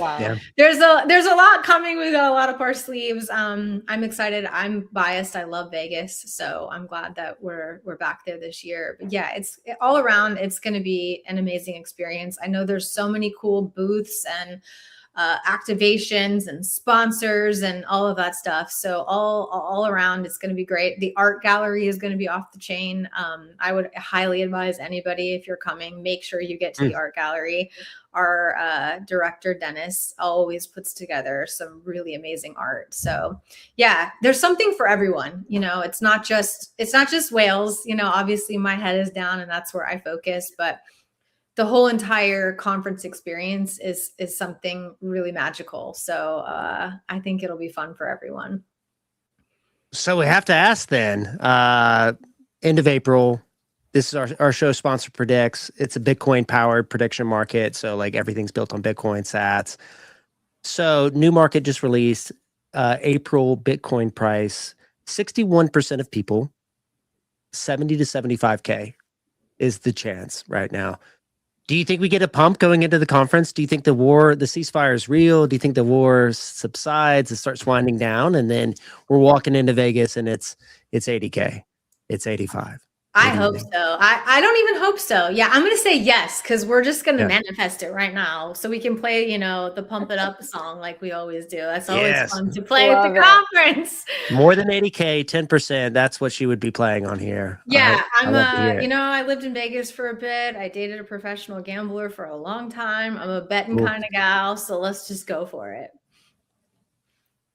there's a lot coming. We got a lot up our sleeves. I'm excited. I'm biased. I love Vegas. So I'm glad that we're back there this year. But it's all around. It's going to be an amazing experience. I know there's so many cool booths and activations and sponsors and all of that stuff. So all around, it's going to be great. The art gallery is going to be off the chain. I would highly advise anybody, if you're coming, make sure you get to the art gallery. Our director, Dennis, always puts together some really amazing art. So there's something for everyone. It's not just whales. Obviously my head is down and that's where I focus, but the whole entire conference experience is something really magical. So I think it'll be fun for everyone. So we have to ask then, end of April, this is our show sponsor predicts. It's a Bitcoin powered prediction market. So everything's built on Bitcoin sats. So new market just released April Bitcoin price, 61% of people, 70 to 75K is the chance right now. Do you think we get a pump going into the conference? Do you think the ceasefire is real? Do you think the war subsides, it starts winding down, and then we're walking into Vegas and it's 80K, it's 85? I hope so. I don't even hope so. Yeah, I'm going to say yes, because we're just going to manifest it right now. So we can play, the Pump It Up song like we always do. That's always fun to play at the conference. More than 80K, 10%. That's what she would be playing on here. Yeah, I lived in Vegas for a bit. I dated a professional gambler for a long time. I'm a betting kind of gal. So let's just go for it.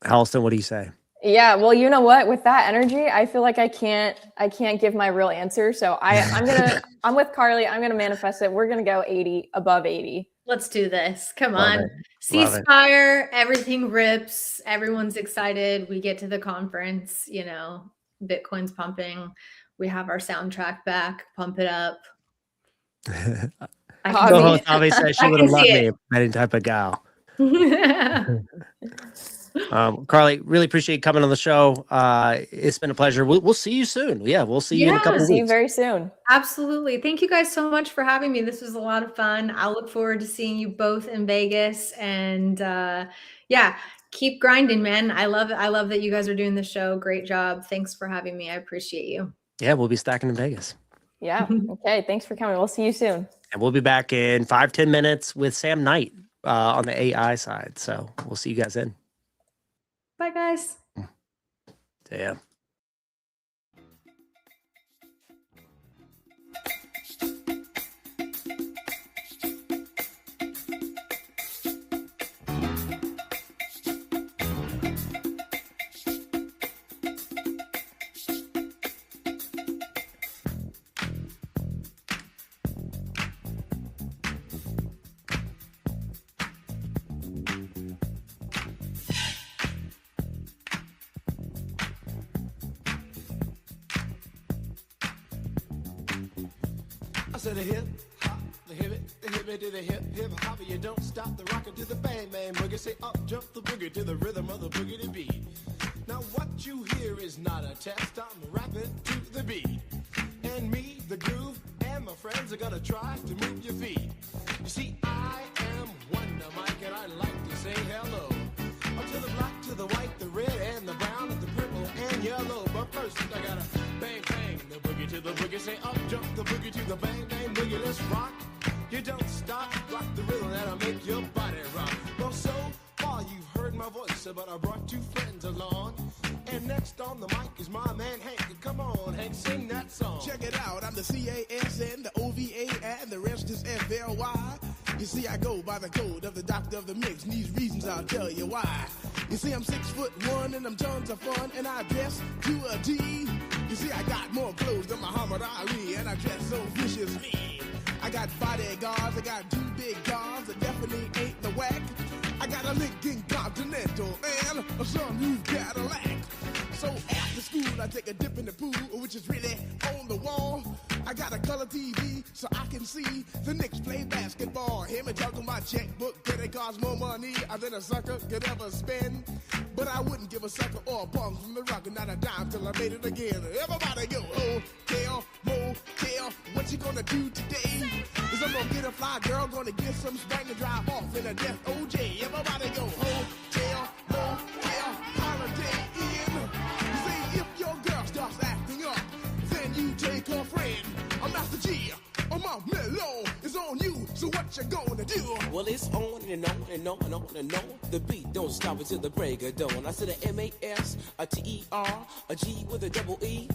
Halston, what do you say? Yeah, well, you know what? With that energy, I feel like I can't give my real answer. So I'm with Carly. I'm gonna manifest it. We're gonna go 80, above 80. Let's do this. Come on. Ceasefire, everything rips. Everyone's excited. We get to the conference, Bitcoin's pumping. We have our soundtrack back. Pump it up. Tavi said she would have loved me, any type of gal. Carly, really appreciate you coming on the show. It's been a pleasure. We'll see you soon. Yeah, we'll see you in a couple of weeks. See you very soon. Absolutely. Thank you guys so much for having me. This was a lot of fun. I look forward to seeing you both in Vegas. And keep grinding, man. I love that you guys are doing the show. Great job. Thanks for having me. I appreciate you. Yeah, we'll be stacking in Vegas. Yeah. Okay. Thanks for coming. We'll see you soon. And we'll be back in 5-10 minutes with Sam Knight on the AI side. So we'll see you guys in. Bye, guys. Damn. said a hip hop, the hip it to the hip hip hop. You don't stop the rocker to the bang bang boogie. Say up jump the boogie to the rhythm of the boogie to beat. Now what you hear is not a test. I'm rapping to the beat, and me, the groove, and my friends are gonna try to move your feet. You see, I am Wonder Mike, and I like to say hello to the black, to the white, the red, and the brown, and the purple, and yellow. But first, I gotta bang, bang, the boogie to the boogie. Say up, jump the boogie to the bang, bang, boogie. Let's rock. You don't stop, rock the rhythm that'll make your body rock. Well, so far you've heard my voice, but I brought two friends along. And next on the mic is my man Hank. Come on, Hank, sing that song. Check it out, I'm the CASN, the OVA, and the rest is FLY. You see, I go by the code of the doctor of the mix, and these reasons I'll tell you why. You see, I'm 6'1" and I'm tons of fun, and I dress to a T. You see, I got more clothes than Muhammad Ali, and I dress so viciously. I got bodyguards, I got two big cars that definitely ain't the whack. I got a Lincoln Continental and a sunroof Cadillac. So after school, I take a dip in the pool, which is really on the wall. I got a color TV so I can see the Knicks play basketball. Him and talking my checkbook, that it costs more money than a sucker could ever spend. But I wouldn't give a sucker or a bum from the rock and not a dime till I made it again. Everybody go, hotel, motel, what you gonna do today? Is I'm gonna get a fly girl, gonna get some spank and drive off in a death OJ. Everybody go, hotel, motel, holiday inn. You see, if your girl starts acting up, then you take her friend. I'm Master G, I'm out mellow, it's on you, so what you gonna do? Well, it's on and on and on and on and on. The beat don't stop until the break of dawn. I said a M-A-S, a T-E-R, a G with a double E.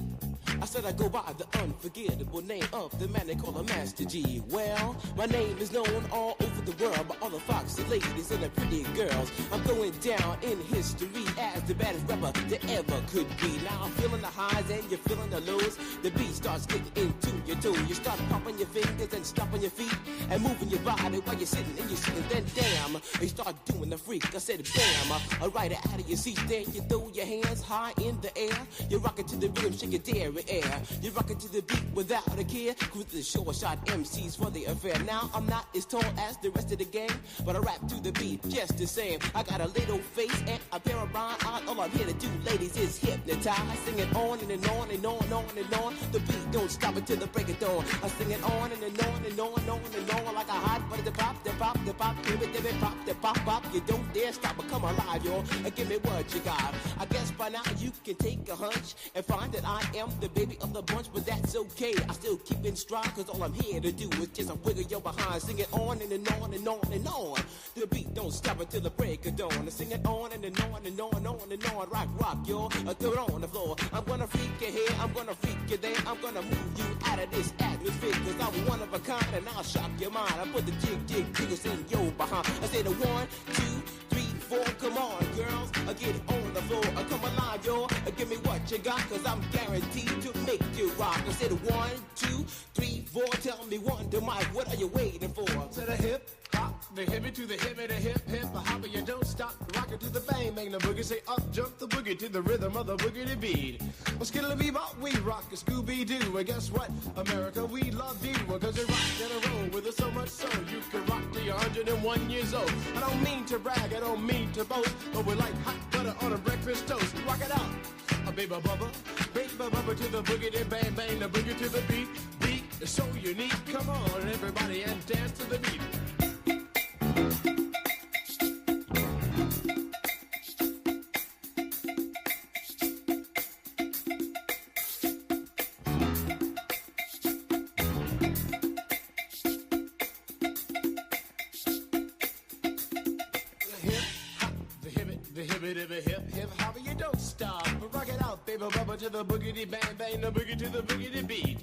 I said I go by the unforgettable name of the man they call a Master G. Well, my name is known all over the world by all the foxy ladies and the pretty girls. I'm going down in history as the baddest rapper there ever could be. Now I'm feeling the highs and you're feeling the lows. The beat starts getting into your toe. You start popping your fingers and stomping your feet and moving your body while you're sitting and you're sitting. Then damn, you start doing the freak. I said bam, right out of your seat. Then you throw your hands high in the air. You rock it to the rhythm, shake your dairy air. You rock it to the beat without a care. Cruise the short shot MCs for the affair. Now I'm not as tall as the rest of the gang, but I rap to the beat just the same. I got a little face and a pair of rhyme eyes. All I'm here to do, ladies, is hypnotize. Sing it on and on and on and on and on. The beat don't stop until the break of dawn. I sing it on and on and on and on and on like a hot butter. The pop, the pop, the pop, give it, pop, the pop, pop. You don't dare stop or come alive, y'all. Give me what you got. I guess by now you can take a hunch and find that I am the baby of the bunch, but that's okay. I still keep in stride, cause all I'm here to do is just wiggle your behind. Sing it on and on and on and on. The beat don't stop until the break of dawn. I sing it on and on and on and on and on. Rock, y'all. Throw it on the floor. I'm gonna freak you here, I'm gonna freak you there. I'm gonna move you out of this atmosphere, cause I'm one of a kind and I'll shock your mind. I put the jiggles in your behind. I say the 1, 2, 3, 4, come on, girls, get on the floor, come alive, y'all, give me what you got, cause I'm guaranteed to make you rock. I said 1, 2, 3, 4, tell me Wonder Mike, what are you waiting for? To the hip hop, the hippie to the hip, the hip hop, you don't stop, rock it to the bang bang, the boogie, say up jump the boogie to the rhythm of the boogie to beat. Well, skittle bebop, we rock a Scooby Doo, and guess what, America, we love you, cause you rock in a row with us so much so you can rock till you're 101 years old. I don't mean to brag, I don't mean to boast, but we're like hot butter on a breakfast toast. Rock it out, baby bubba to the boogie, then bang bang, the boogie to the beat. Beat is so unique. Come on, everybody, and dance to the beat. Hip hop, you don't stop. Rock it out, baby bubba to the boogity bang bang, the boogie to the boogity beat.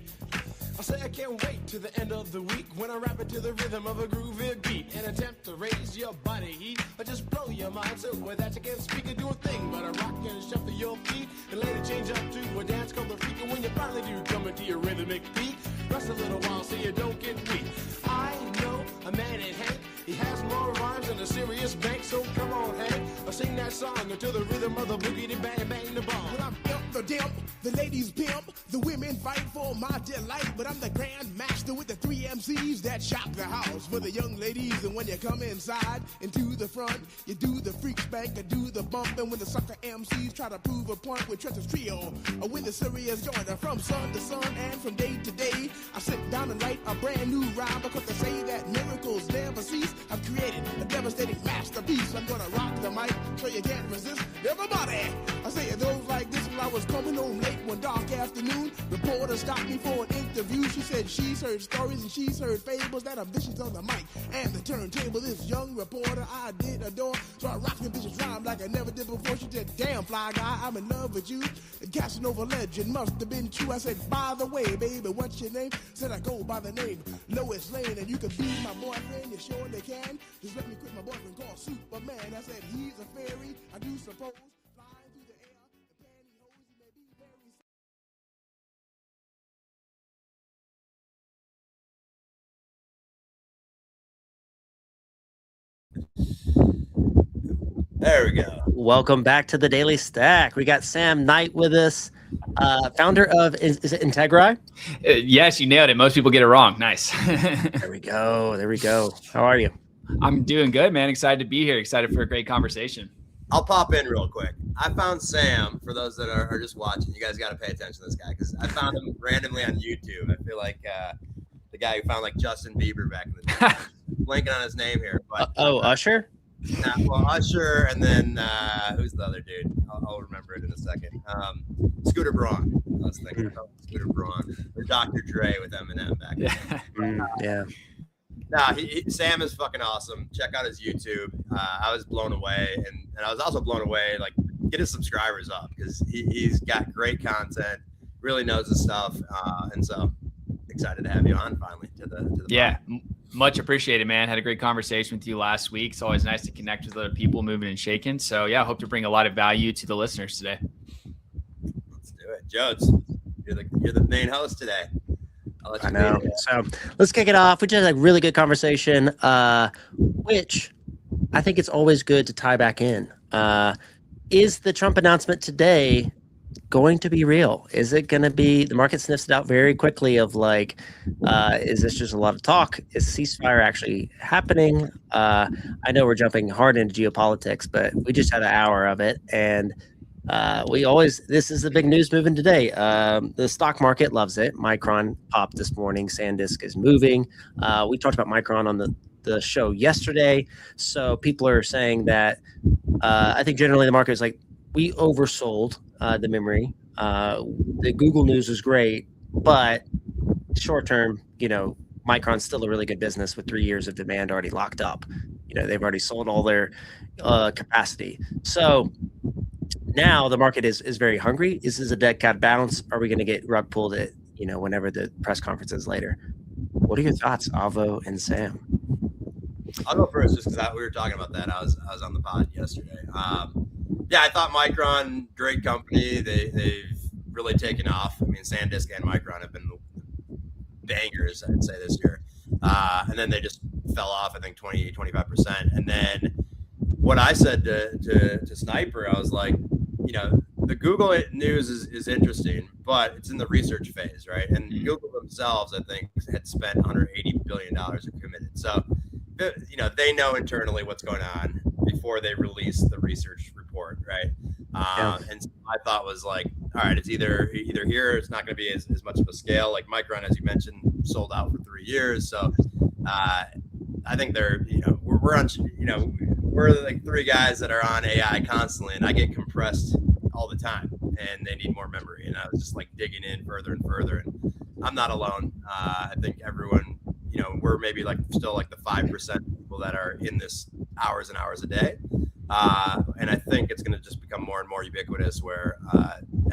I say I can't wait to the end of the week when I rap it to the rhythm of a groovy beat and attempt to raise your body heat or just blow your mind so with that you can't speak or do a thing but I rock and shuffle your feet and later change up to a dance called the freak. And when you finally do come into your rhythmic beat, rest a little while so you don't get weak. I know a man in Hank, he has more rhymes than a serious bank, so come on Hank, sing that song to the rhythm of the boogie, bang, bang, the bomb. Well, I'm imp the dimp, the ladies pimp, the women fight for my delight. But I'm the grand master with the 3 MCs that shock the house for the young ladies. And when you come inside into the front, you do the freak spank, you do the bump. And when the sucker MCs try to prove a point with Treasury's trio, or with the serious joiner from sun to sun and from day to day, I sit down and write a brand new rhyme because they say that miracles never cease. I've created a devastating masterpiece. I'm gonna rock the mic so you can't resist. Everybody, I say it goes like this. When I was coming home late one dark afternoon, reporter stopped me for an interview. She said she's heard stories and she's heard fables that are vicious on the mic and the turntable. This young reporter I did adore, so I rocked the vicious rhyme like I never did before. She said, damn fly guy, I'm in love with you. The Casanova legend must have been true. I said, by the way, baby, what's your name? Said I go by the name Lois Lane, and you can be my boyfriend, you surely can. Just let me quit my boyfriend called Superman. I said, he's a fairy, I do suppose. Flying through the air, the pantyhose, he may be very... There we go. Welcome back to the Daily Stack. We got Sam Knight with us, founder of, is it Integri? Yes, you nailed it. Most people get it wrong. Nice. There we go. There we go. How are you? I'm doing good, man. Excited to be here. Excited for a great conversation. I'll pop in real quick. I found Sam, for those that are just watching. You guys got to pay attention to this guy because I found him randomly on YouTube. I feel like the guy who found like Justin Bieber back in the day. Blanking on his name here. But, Usher? well, Usher, and then who's the other dude? I'll remember it in a second. Scooter Braun. I was thinking about Scooter Braun. Or Dr. Dre with Eminem back then. Yeah. Nah, Sam is fucking awesome. Check out his YouTube. I was blown away, and I was also blown away. Like, get his subscribers up because he's got great content, really knows his stuff, and so excited to have you on finally to the yeah. Much appreciated, man. Had a great conversation with you last week. It's always nice to connect with other people moving and shaking. So yeah, I hope to bring a lot of value to the listeners today. Let's do it. Jodes, you're the main host today. I know. So let's kick it off. We just had a really good conversation, which I think it's always good to tie back in. Is the Trump announcement today going to be real? Is it going to be, the market sniffs it out very quickly of like, is this just a lot of talk? Is ceasefire actually happening? I know we're jumping hard into geopolitics, but we just had an hour of it. And this is the big news moving today. The stock market loves it. Micron popped this morning. SanDisk is moving. We talked about Micron on the show yesterday. So people are saying that, I think generally the market is like, we oversold the memory. The Google news is great, but short term, Micron's still a really good business with 3 years of demand already locked up. They've already sold all their capacity. So now the market is very hungry. This is a dead cat bounce. Are we going to get rug pulled at whenever the press conference is later? What are your thoughts, Avo and Sam? I'll go first just because we were talking about that. I was on the pod yesterday. Yeah, I thought Micron, great company. They've really taken off. I mean, SanDisk and Micron have been bangers, I'd say, this year. And then they just fell off, I think, 20-25%. And then what I said to Sniper, I was like, the Google news is interesting, but it's in the research phase, right? And Google themselves, I think, had spent $180 billion or committed. So, they know internally what's going on before they release the research report, right? And so my thought was like, all right, it's either here, it's not going to be as much of a scale. Like Micron, as you mentioned, sold out for 3 years. So I think they're, we're on, we're like 3 guys that are on AI constantly, and I get compressed all the time, and they need more memory. And I was just like digging in further and further, and I'm not alone. I think everyone, we're maybe like still like the 5% people that are in this hours and hours a day. And I think it's going to just become more and more ubiquitous where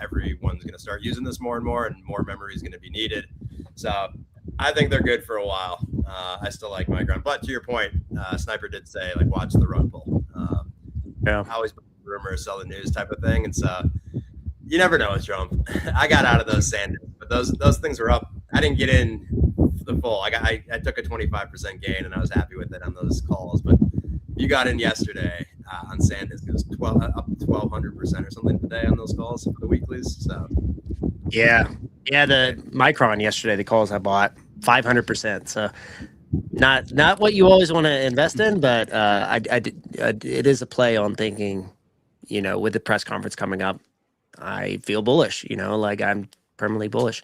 everyone's going to start using this more and more memory is going to be needed. So I think they're good for a while. I still like Micron. But to your point, Sniper did say, like, watch the rug pull. I always rumors, sell the news type of thing. And so you never know with Trump. I got out of those SanDisk, but those things were up. I didn't get in the full. I took a 25% gain, and I was happy with it on those calls. But you got in yesterday on SanDisk. It was up 1,200% or something today on those calls for the weeklies. So yeah, the Micron yesterday, the calls I bought 500%. So not what you always want to invest in, but it is a play on thinking, with the press conference coming up, I feel bullish. Like I'm permanently bullish.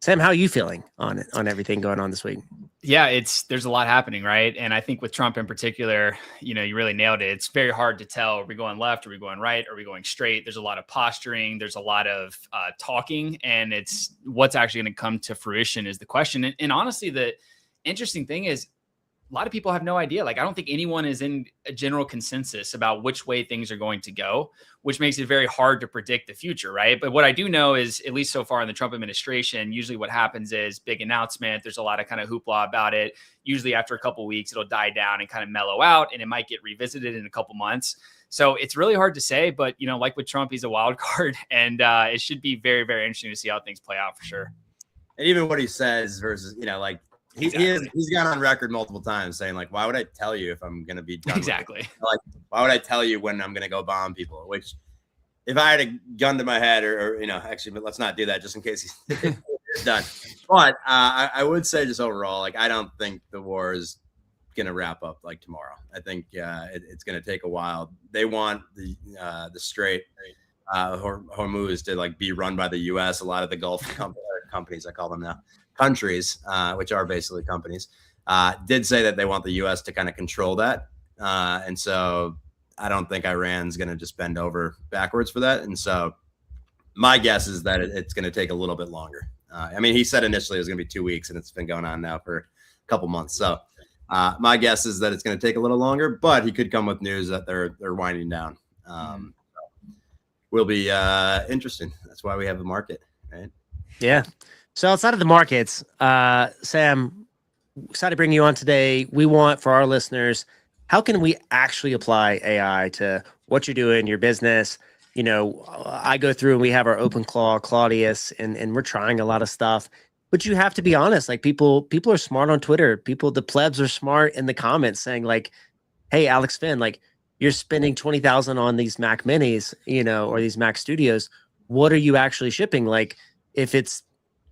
Sam, how are you feeling on everything going on this week? Yeah, there's a lot happening, right? And I think with Trump in particular, you really nailed it. It's very hard to tell, are we going left? Are we going right? Are we going straight? There's a lot of posturing. There's a lot of talking, and it's what's actually going to come to fruition is the question. And honestly, the interesting thing is a lot of people have no idea. Like, I don't think anyone is in a general consensus about which way things are going to go, which makes it very hard to predict the future, right? But what I do know is, at least so far in the Trump administration, usually what happens is big announcement. There's a lot of kind of hoopla about it. Usually after a couple of weeks, it'll die down and kind of mellow out, and it might get revisited in a couple months. So it's really hard to say, but like with Trump, he's a wild card, and it should be very, very interesting to see how things play out for sure. And even what he says versus, like, he's gone on record multiple times saying, like, why would I tell you if I'm going to be done? Exactly. Like, why would I tell you when I'm going to go bomb people? Which, if I had a gun to my head or actually, but let's not do that just in case he's done. But I would say just overall, like, I don't think the war is going to wrap up like tomorrow. I think it's going to take a while. They want the Strait Hormuz to like be run by the U.S. A lot of the Gulf companies, I call them now, countries, which are basically companies, did say that they want the U.S. to kind of control that. And so I don't think Iran's going to just bend over backwards for that. And so my guess is that it's going to take a little bit longer. I mean, he said initially it was going to be 2 weeks, and it's been going on now for a couple months. So my guess is that it's going to take a little longer, but he could come with news that they're winding down. Will be interesting. That's why we have the market, right? Yeah. So outside of the markets, Sam, excited to bring you on today. We want, for our listeners, how can we actually apply AI to what you're doing, your business? I go through and we have our OpenClaw, Claudius, and we're trying a lot of stuff. But you have to be honest. Like, people are smart on Twitter. The plebs are smart in the comments saying, like, hey, Alex Finn, like, you're spending $20,000 on these Mac Minis, or these Mac Studios. What are you actually shipping? Like, if it's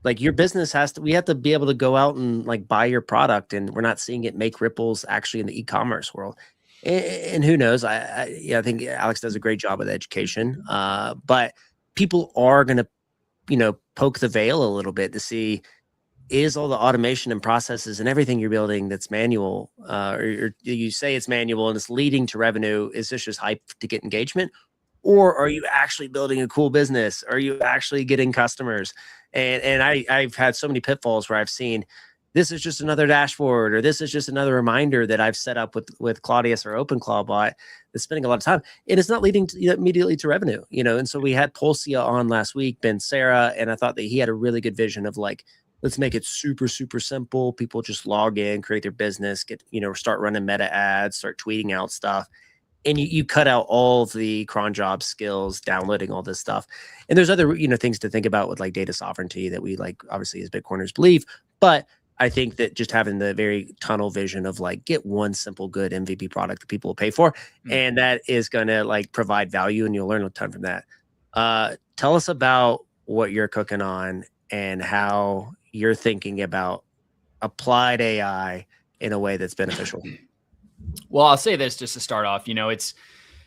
like your business we have to be able to go out and like buy your product, and we're not seeing it make ripples actually in the e-commerce world. And who knows? I think Alex does a great job with education. But people are going to, poke the veil a little bit to see, is all the automation and processes and everything you're building that's manual, or you say it's manual and it's leading to revenue, is this just hype to get engagement? Or are you actually building a cool business? Are you actually getting customers? And I've had so many pitfalls where I've seen, this is just another dashboard, or this is just another reminder that I've set up with Claudius or OpenClaw bot that's spending a lot of time, and it's not leading immediately to revenue. And so we had Pulsia on last week, Ben Sarah, and I thought that he had a really good vision of like, let's make it super, super simple. People just log in, create their business, start running meta ads, start tweeting out stuff. And you cut out all of the cron job skills, downloading all this stuff. And there's other, things to think about with like data sovereignty that we like, obviously, as Bitcoiners believe. But I think that just having the very tunnel vision of like, get one simple, good MVP product that people will pay for. And that is going to like provide value, and you'll learn a ton from that. Tell us about what you're cooking on and how you're thinking about applied AI in a way that's beneficial. Well, I'll say this just to start off,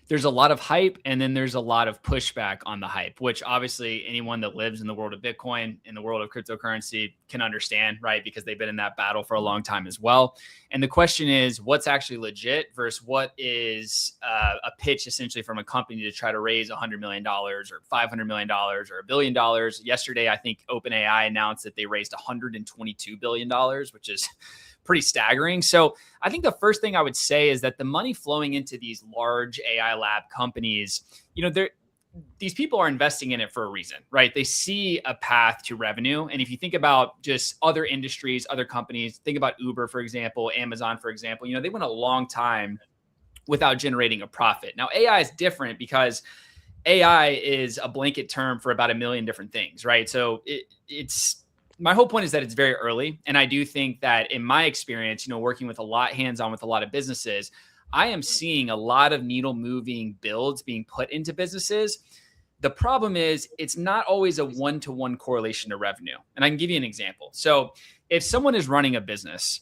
there's a lot of hype, and then there's a lot of pushback on the hype, which obviously anyone that lives in the world of Bitcoin, in the world of cryptocurrency, can understand, right? Because they've been in that battle for a long time as well. And the question is, what's actually legit versus what is a pitch essentially from a company to try to raise $100 million or $500 million or $1 billion. Yesterday, I think OpenAI announced that they raised $122 billion, which is pretty staggering. So I think the first thing I would say is that the money flowing into these large AI lab companies, these people are investing in it for a reason, right? They see a path to revenue. And if you think about just other industries, other companies, think about Uber, for example, Amazon, for example, they went a long time without generating a profit. Now, AI is different because AI is a blanket term for about 1 million different things, right? So it's my whole point is that it's very early. And I do think that in my experience, working with hands-on with a lot of businesses, I am seeing a lot of needle moving builds being put into businesses. The problem is it's not always a one-to-one correlation to revenue. And I can give you an example. So if someone is running a business,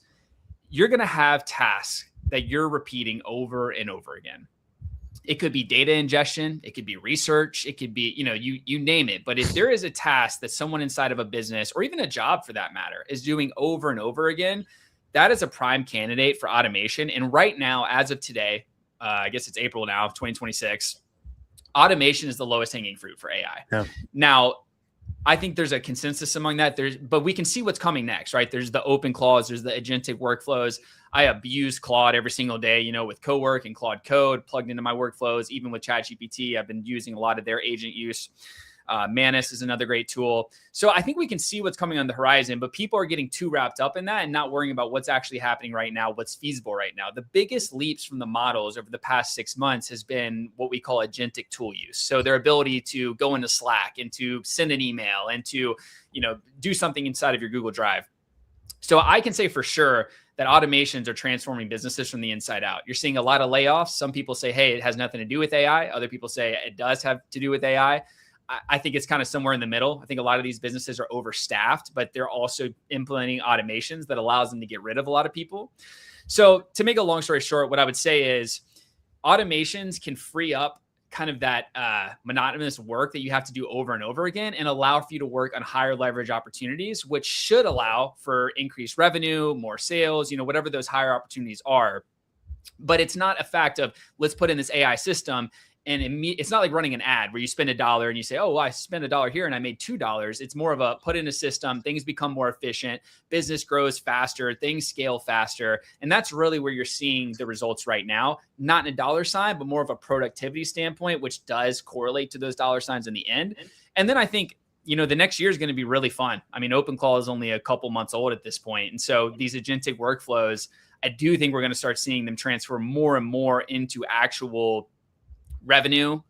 you're going to have tasks that you're repeating over and over again. It could be data ingestion, it could be research, it could be, you name it. But if there is a task that someone inside of a business, or even a job for that matter, is doing over and over again, that is a prime candidate for automation. And right now, as of today, I guess it's April now of 2026, automation is the lowest hanging fruit for AI. Yeah. Now, I think there's a consensus among that. But we can see what's coming next, right? There's the open clause, there's the agentic workflows. I abuse Claude every single day, with CoWork and Claude Code plugged into my workflows. Even with ChatGPT, I've been using a lot of their agent use. Manus is another great tool. So I think we can see what's coming on the horizon, but people are getting too wrapped up in that and not worrying about what's actually happening right now, what's feasible right now. The biggest leaps from the models over the past 6 months has been what we call agentic tool use. So their ability to go into Slack and to send an email and to, do something inside of your Google Drive. So I can say for sure that automations are transforming businesses from the inside out. You're seeing a lot of layoffs. Some people say, hey, it has nothing to do with AI. Other people say it does have to do with AI. I think it's kind of somewhere in the middle. I think a lot of these businesses are overstaffed, but they're also implementing automations that allows them to get rid of a lot of people. So to make a long story short, what I would say is automations can free up kind of that monotonous work that you have to do over and over again and allow for you to work on higher leverage opportunities, which should allow for increased revenue, more sales, whatever those higher opportunities are. But it's not a fact of let's put in this AI system. And it's not like running an ad where you spend $1 and you say, oh, well, I spent $1 here and I made $2. It's more of a put in a system, things become more efficient, business grows faster, things scale faster. And that's really where you're seeing the results right now, not in a dollar sign, but more of a productivity standpoint, which does correlate to those dollar signs in the end. And then I think, the next year is going to be really fun. I mean, OpenClaw is only a couple months old at this point. And so these agentic workflows, I do think we're going to start seeing them transfer more and more into actual revenue,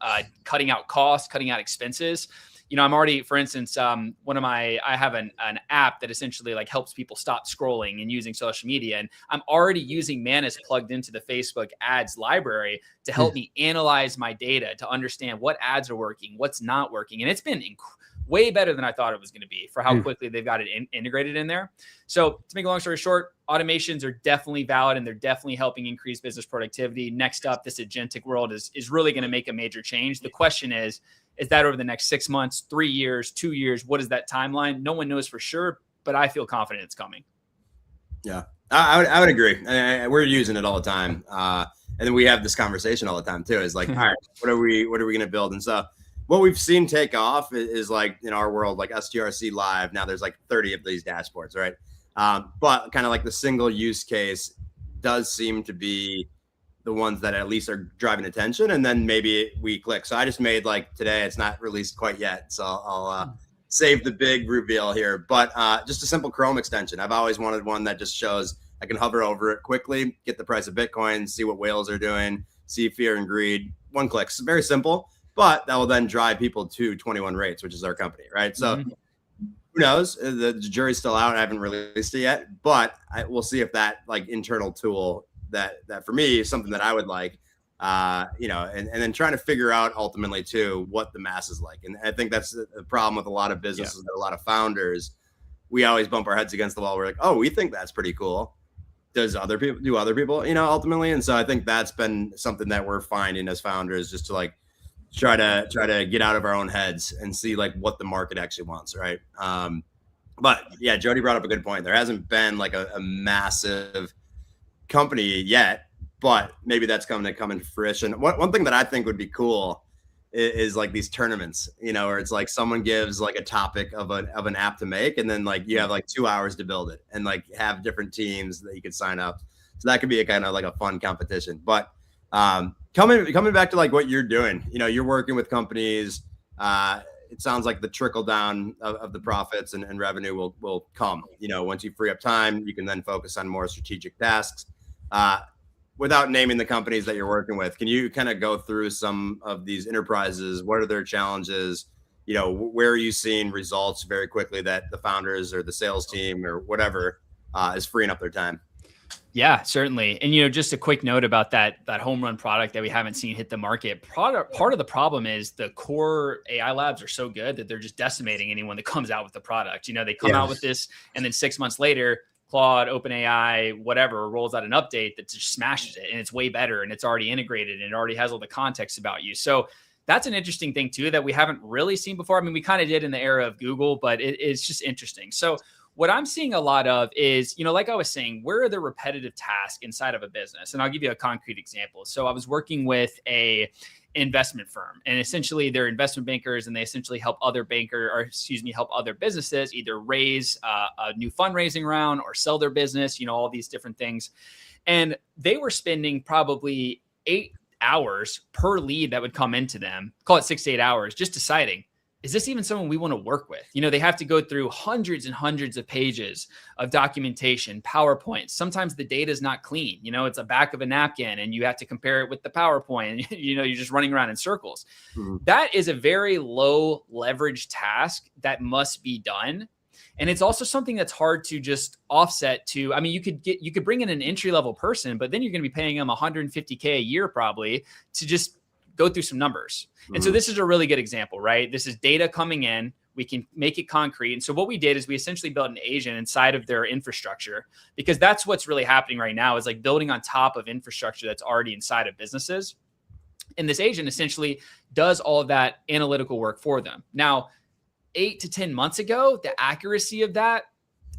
cutting out costs, cutting out expenses. I'm already, for instance, I have an app that essentially like helps people stop scrolling and using social media. And I'm already using Manus plugged into the Facebook ads library to help me analyze my data, to understand what ads are working, what's not working. And it's been way better than I thought it was going to be for how quickly they've got it integrated in there. So to make a long story short, automations are definitely valid and they're definitely helping increase business productivity. Next up, this agentic world is really going to make a major change. The question is that over the next 6 months, 3 years, 2 years? What is that timeline? No one knows for sure, but I feel confident it's coming. Yeah, I would agree. We're using it all the time. And then we have this conversation all the time too. Is like, all right, what are we going to build? And so what we've seen take off is like in our world, like STRC Live. Now there's like 30 of these dashboards, right? But kind of like the single use case does seem to be the ones that at least are driving attention. And then maybe we click. So I just made like today, it's not released quite yet. So I'll save the big reveal here. But just a simple Chrome extension. I've always wanted one that just shows I can hover over it quickly, get the price of Bitcoin, see what whales are doing, see fear and greed. One click. It's very simple. But that will then drive people to 21 Rates, which is our company, right? So who knows? The jury's still out. I haven't released it yet, but we'll see if that like internal tool that for me is something that I would like, and then trying to figure out ultimately too what the mass is like. And I think that's the problem with a lot of businesses, that a lot of founders, we always bump our heads against the wall. We're like, oh, we think that's pretty cool. Do other people, ultimately? And so I think that's been something that we're finding as founders, just to like try to get out of our own heads and see like what the market actually wants, right? But yeah, Jody brought up a good point. There hasn't been like a massive company yet, but maybe that's come into fruition. One thing that I think would be cool is like these tournaments, where it's like someone gives like a topic of an app to make, and then like you have like 2 hours to build it, and like have different teams that you could sign up. So that could be a kind of like a fun competition. But coming back to like what you're doing, you're working with companies. It sounds like the trickle down of the profits and revenue will come. Once you free up time, you can then focus on more strategic tasks. Without naming the companies that you're working with, can you kind of go through some of these enterprises? What are their challenges? Where are you seeing results very quickly that the founders or the sales team or whatever is freeing up their time? Yeah, certainly. And, just a quick note about that home run product that we haven't seen hit the market. Part of the problem is the core AI labs are so good that they're just decimating anyone that comes out with the product. They come out with this, and then 6 months later, Claude, OpenAI, whatever, rolls out an update that just smashes it, and it's way better, and it's already integrated, and it already has all the context about you. So that's an interesting thing too that we haven't really seen before. I mean, we kind of did in the era of Google, but it's just interesting. So what I'm seeing a lot of is, like I was saying, where are the repetitive tasks inside of a business? And I'll give you a concrete example. So I was working with a investment firm, and essentially they're investment bankers, and they essentially help other help other businesses either raise a new fundraising round or sell their business, all these different things. And they were spending probably 8 hours per lead that would come into them, call it 6 to 8 hours, just deciding, is this even someone we want to work with? They have to go through hundreds and hundreds of pages of documentation, PowerPoints. Sometimes the data is not clean. It's a back of a napkin, and you have to compare it with the PowerPoint. You're just running around in circles. Mm-hmm. That is a very low leverage task that must be done. And it's also something that's hard to just offset to. I mean, you could bring in an entry-level person, but then you're going to be paying them $150K a year probably to just go through some numbers. And so this is a really good example, right? This is data coming in. We can make it concrete. And so what we did is we essentially built an agent inside of their infrastructure, because that's what's really happening right now, is like building on top of infrastructure that's already inside of businesses. And this agent essentially does all of that analytical work for them. Now, 8 to 10 months ago, the accuracy of that,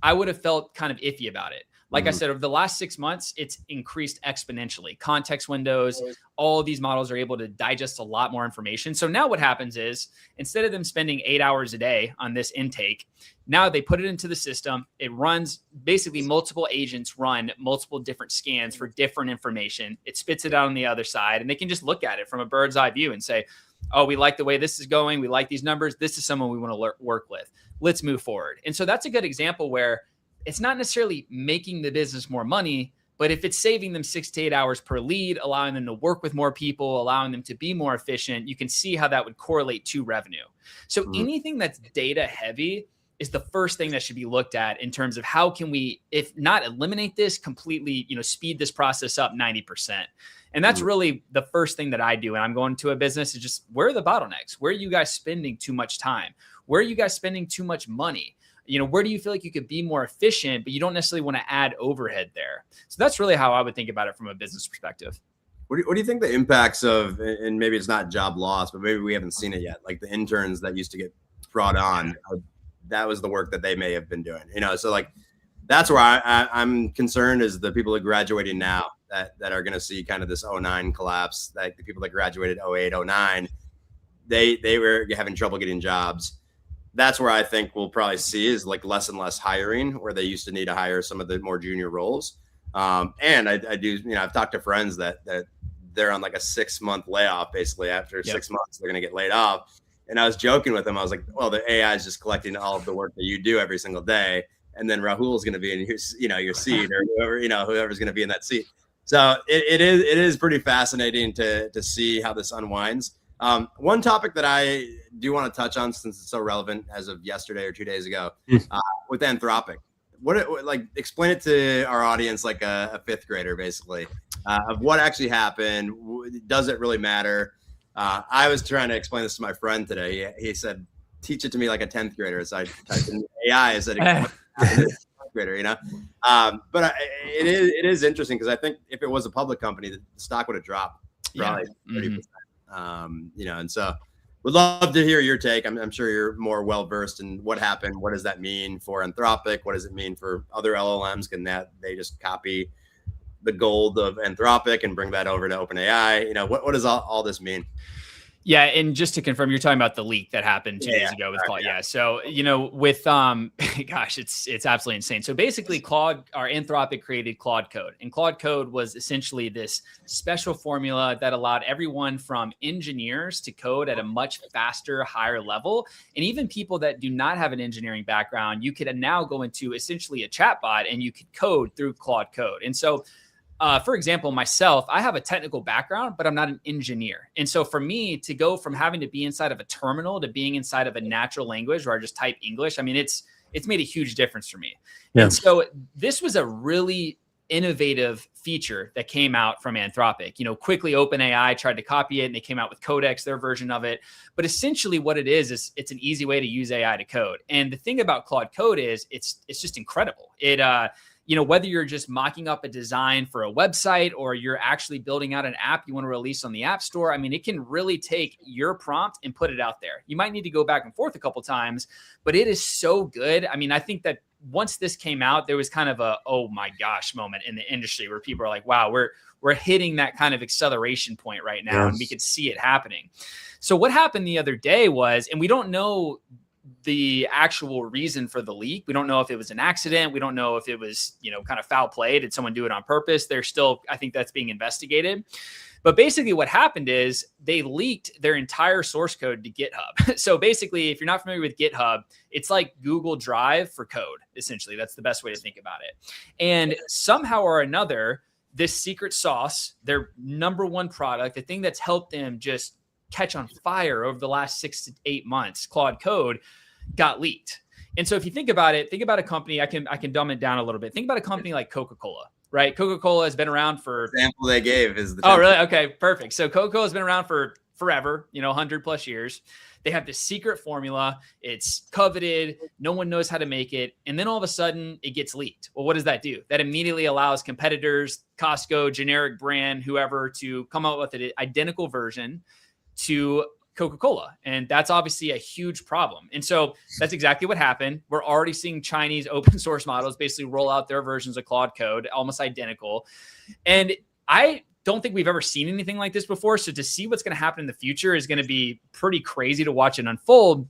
I would have felt kind of iffy about it. Like I said, over the last 6 months, it's increased exponentially. Context windows, all of these models are able to digest a lot more information. So now what happens is, instead of them spending 8 hours a day on this intake, now they put it into the system. It runs, basically multiple agents run multiple different scans for different information. It spits it out on the other side, and they can just look at it from a bird's eye view and say, oh, we like the way this is going. We like these numbers. This is someone we want to work with. Let's move forward. And so that's a good example where it's not necessarily making the business more money, but if it's saving them 6 to 8 hours per lead, allowing them to work with more people, allowing them to be more efficient, you can see how that would correlate to revenue. So anything that's data heavy is the first thing that should be looked at in terms of how can we, if not eliminate this completely, speed this process up 90%. And that's really the first thing that I do when I'm going to a business, is just, where are the bottlenecks? Where are you guys spending too much time? Where are you guys spending too much money? Where do you feel like you could be more efficient, but you don't necessarily want to add overhead there? So that's really how I would think about it from a business perspective. What do you think the impacts of, and maybe it's not job loss, but maybe we haven't seen it yet, like the interns that used to get brought on, that was the work that they may have been doing, so like, that's where I'm concerned, is the people that are graduating now that are going to see kind of this 09 collapse, like the people that graduated 08, 09, they were having trouble getting jobs. That's where I think we'll probably see is like less and less hiring, where they used to need to hire some of the more junior roles. And I do, I've talked to friends that they're on like a 6-month layoff. Basically, after 6 months, they're going to get laid off. And I was joking with them. I was like, well, the AI is just collecting all of the work that you do every single day. And then Rahul's going to be in your seat, or whoever's going to be in that seat. So it is pretty fascinating to see how this unwinds. One topic that I do want to touch on, since it's so relevant as of yesterday or 2 days ago, with Anthropic. Explain it to our audience like a fifth grader, basically, of what actually happened. Does it really matter? I was trying to explain this to my friend today. He said, teach it to me like a 10th grader. So I typed in AI. I said, 10th grader, but it is interesting, because I think if it was a public company, the stock would have dropped probably 30%. And so would love to hear your take. I'm sure you're more well-versed in what happened. What does that mean for Anthropic? What does it mean for other LLMs? Can they just copy the gold of Anthropic and bring that over to OpenAI? What does all this mean? Yeah, and just to confirm, you're talking about the leak that happened 2 days ago with Claude. Yeah. So, with gosh, it's absolutely insane. So basically, Anthropic created Claude Code, and Claude Code was essentially this special formula that allowed everyone from engineers to code at a much faster, higher level. And even people that do not have an engineering background, you could now go into essentially a chatbot and you could code through Claude Code. And so, for example, myself, I have a technical background, but I'm not an engineer. And so for me to go from having to be inside of a terminal to being inside of a natural language where I just type English, I mean, it's made a huge difference for me. Yeah. And so this was a really innovative feature that came out from Anthropic. Quickly OpenAI tried to copy it and they came out with Codex, their version of it. But essentially what it is it's an easy way to use AI to code. And the thing about Claude Code is it's just incredible. It, whether you're just mocking up a design for a website or you're actually building out an app you want to release on the App Store, I mean, it can really take your prompt and put it out there. You might need to go back and forth a couple times, but it is so good. I mean, I think that once this came out, there was kind of a, oh my gosh moment in the industry where people are like, wow, we're hitting that kind of acceleration point right now. Yes. And we could see it happening. So what happened the other day was, and we don't know the actual reason for the leak. We don't know if it was an accident. We don't know if it was, kind of foul play. Did someone do it on purpose? I think that's being investigated. But basically what happened is they leaked their entire source code to GitHub. So basically, if you're not familiar with GitHub, it's like Google Drive for code, essentially. That's the best way to think about it. And somehow or another, this secret sauce, their number one product, the thing that's helped them just catch on fire over the last 6 to 8 months, Claude Code, got leaked. And so if you think about it, think about a company, I can dumb it down a little bit. Think about a company like Coca-Cola, right? Coca-Cola has been around for... The example they gave is the... Oh, really? Okay, perfect. So Coca-Cola has been around for forever, 100 plus years. They have this secret formula. It's coveted. No one knows how to make it. And then all of a sudden it gets leaked. Well, what does that do? That immediately allows competitors, Costco, generic brand, whoever, to come up with an identical version to Coca-Cola. And that's obviously a huge problem. And so that's exactly what happened. We're already seeing Chinese open source models basically roll out their versions of Claude Code, almost identical. And I don't think we've ever seen anything like this before. So to see what's going to happen in the future is going to be pretty crazy to watch it unfold.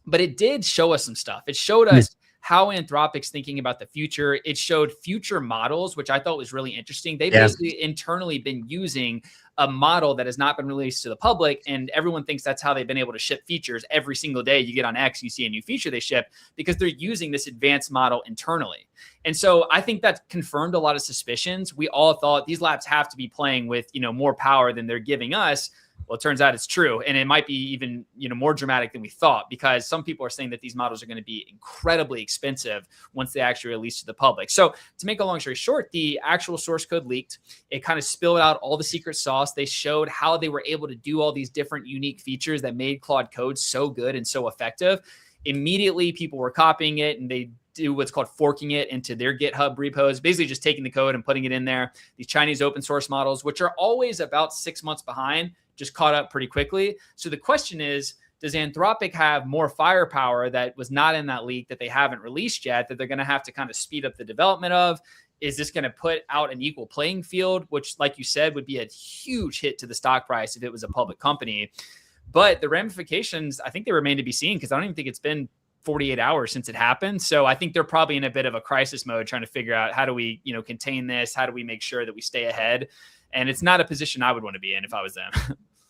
But it did show us some stuff. It showed us how Anthropic's thinking about the future. It showed future models, which I thought was really interesting. They've basically internally been using a model that has not been released to the public, and everyone thinks that's how they've been able to ship features. Every single day you get on X, you see a new feature they ship because they're using this advanced model internally. And so I think that confirmed a lot of suspicions. We all thought these labs have to be playing with, more power than they're giving us. Well, it turns out it's true. And it might be even, more dramatic than we thought, because some people are saying that these models are going to be incredibly expensive once they actually release to the public. So to make a long story short, the actual source code leaked. It kind of spilled out all the secret sauce. They showed how they were able to do all these different unique features that made Claude Code so good and so effective. Immediately, people were copying it, and they do what's called forking it into their GitHub repos, basically just taking the code and putting it in there. These Chinese open source models, which are always about 6 months behind, just caught up pretty quickly. So the question is, does Anthropic have more firepower that was not in that leak that they haven't released yet, that they're going to have to kind of speed up the development of? Is this going to put out an equal playing field, which, like you said, would be a huge hit to the stock price if it was a public company? But the ramifications, I think they remain to be seen, because I don't even think it's been 48 hours since it happened. So I think they're probably in a bit of a crisis mode, trying to figure out, how do we, contain this? How do we make sure that we stay ahead? And it's not a position I would want to be in if I was them.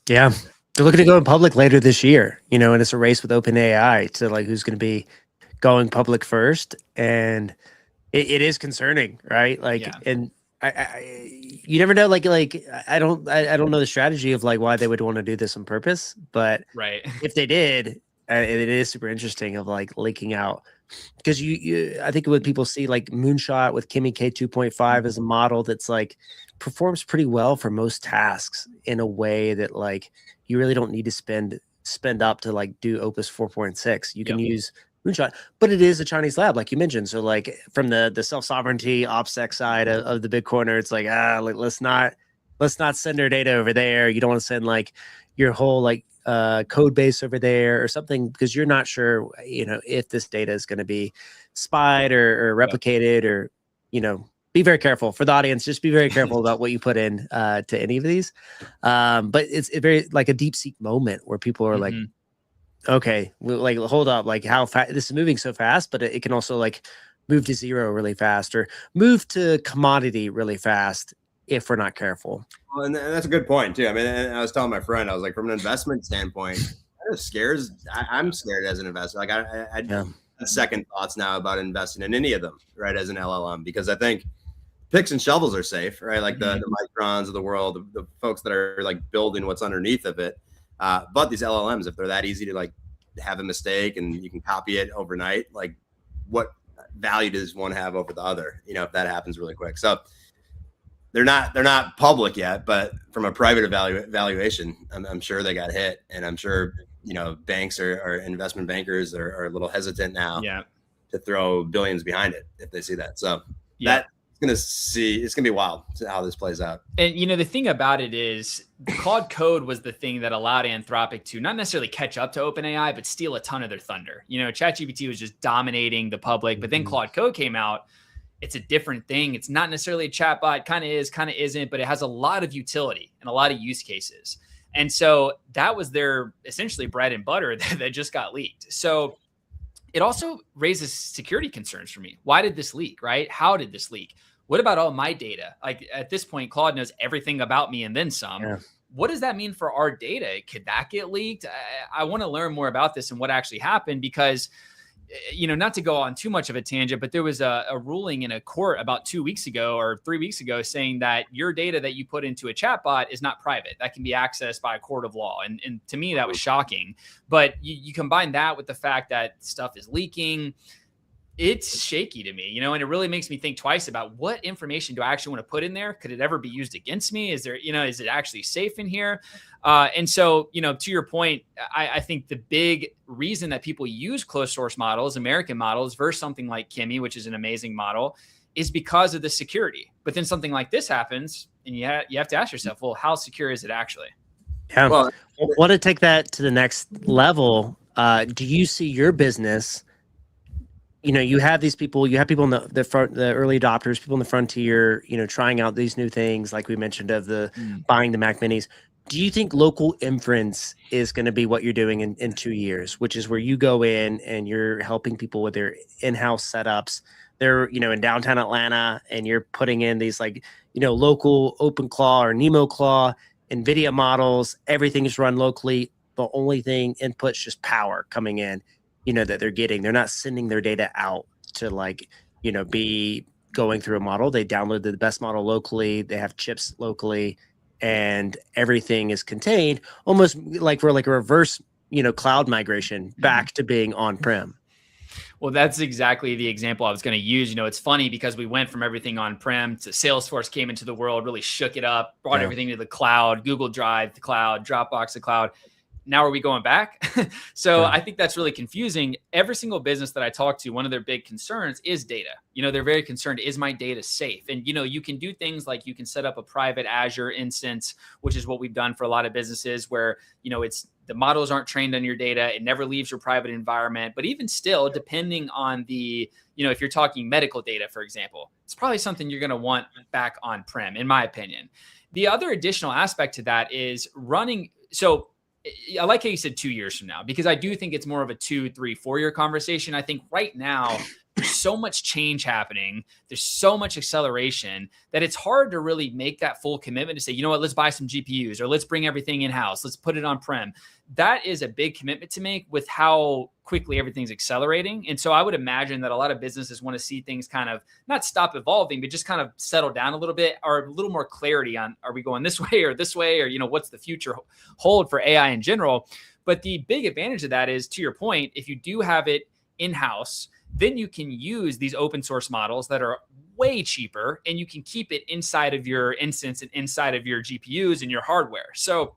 Yeah. They're looking to go in public later this year, and it's a race with OpenAI to who's going to be going public first. And it is concerning, right? And you never know, I don't know the strategy of why they would want to do this on purpose, but right. If they did, it is super interesting of leaking out, because I think what people see Moonshot with Kimi K 2.5 as a model that's performs pretty well for most tasks in a way that you really don't need to spend up to do Opus 4.6. You can use Moonshot, but it is a Chinese lab, like you mentioned. So from the self-sovereignty OPSEC side of the Bitcoiner, it's let's not send our data over there. You don't want to send your whole code base over there or something, because you're not sure, if this data is going to be spied or replicated or, be very careful for the audience. Just be very careful about what you put in to any of these. But it's very a deep seek moment where people are okay, hold up, how fast this is moving so fast, but it can also move to zero really fast or move to commodity really fast if we're not careful. Well, and that's a good point too. I mean, and I was telling my friend, I was from an investment standpoint, I'm scared as an investor. I have second thoughts now about investing in any of them, right, as an LLM, because I think picks and shovels are safe, right? The Microns of the world, the folks that are building what's underneath of it. But these LLMs, if they're that easy to have a mistake and you can copy it overnight, what value does one have over the other? If that happens really quick. So they're not public yet, but from a private valuation, I'm sure they got hit, and I'm sure banks or investment bankers are a little hesitant now to throw billions behind it if they see that. So it's gonna be wild how this plays out. And the thing about it is Claude Code was the thing that allowed Anthropic to not necessarily catch up to OpenAI, but steal a ton of their thunder. ChatGPT was just dominating the public, but then Claude Code came out. It's a different thing. It's not necessarily a chatbot, kind of is, kind of isn't, but it has a lot of utility and a lot of use cases. And so that was their essentially bread and butter that just got leaked. So it also raises security concerns for me. Why did this leak, right? How did this leak? What about all my data? Like at this point, Claude knows everything about me and then some. Yeah. What does that mean for our data? Could that get leaked? I want to learn more about this and what actually happened because, not to go on too much of a tangent, but there was a ruling in a court about 2 weeks ago or 3 weeks ago saying that your data that you put into a chatbot is not private. That can be accessed by a court of law. And to me, that was shocking. But you combine that with the fact that stuff is leaking. It's shaky to me, and it really makes me think twice about what information do I actually want to put in there? Could it ever be used against me? Is there, is it actually safe in here? And so, to your point, I think the big reason that people use closed source models, American models versus something like Kimi, which is an amazing model, is because of the security. But then something like this happens and you have to ask yourself, well, how secure is it actually? Yeah. Well, I want to take that to the next level. Do you see your business? You have these people, you have people in the front, the early adopters, people in the frontier, trying out these new things, like we mentioned of the buying the Mac Minis. Do you think local inference is going to be what you're doing in 2 years, which is where you go in and you're helping people with their in-house setups? They're, in downtown Atlanta and you're putting in these local OpenClaw or NemoClaw, NVIDIA models, everything is run locally. The only thing input's just power coming in. That they're getting. They're not sending their data out to be going through a model. They download the best model locally. They have chips locally, and everything is contained. Almost like we're like a reverse, cloud migration back to being on-prem. Well, that's exactly the example I was going to use. It's funny because we went from everything on-prem to Salesforce came into the world, really shook it up, brought everything to the cloud, Google Drive, the cloud, Dropbox, the cloud. Now are we going back? So I think that's really confusing. Every single business that I talk to, one of their big concerns is data. They're very concerned, is my data safe? And, you can do things like you can set up a private Azure instance, which is what we've done for a lot of businesses where, it's the models aren't trained on your data. It never leaves your private environment. But even still, depending on the, if you're talking medical data, for example, it's probably something you're going to want back on-prem, in my opinion. The other additional aspect to that is running. So I like how you said 2 years from now, because I do think it's more of a 2, 3, 4 year conversation. I think right now there's so much change happening. There's so much acceleration that it's hard to really make that full commitment to say, let's buy some GPUs or let's bring everything in house. Let's put it on prem. That is a big commitment to make with how quickly everything's accelerating. And so I would imagine that a lot of businesses want to see things kind of not stop evolving, but just kind of settle down a little bit, or a little more clarity on, are we going this way, or what's the future hold for AI in general? But the big advantage of that is, to your point, if you do have it in-house, then you can use these open source models that are way cheaper, and you can keep it inside of your instance and inside of your GPUs and your hardware. So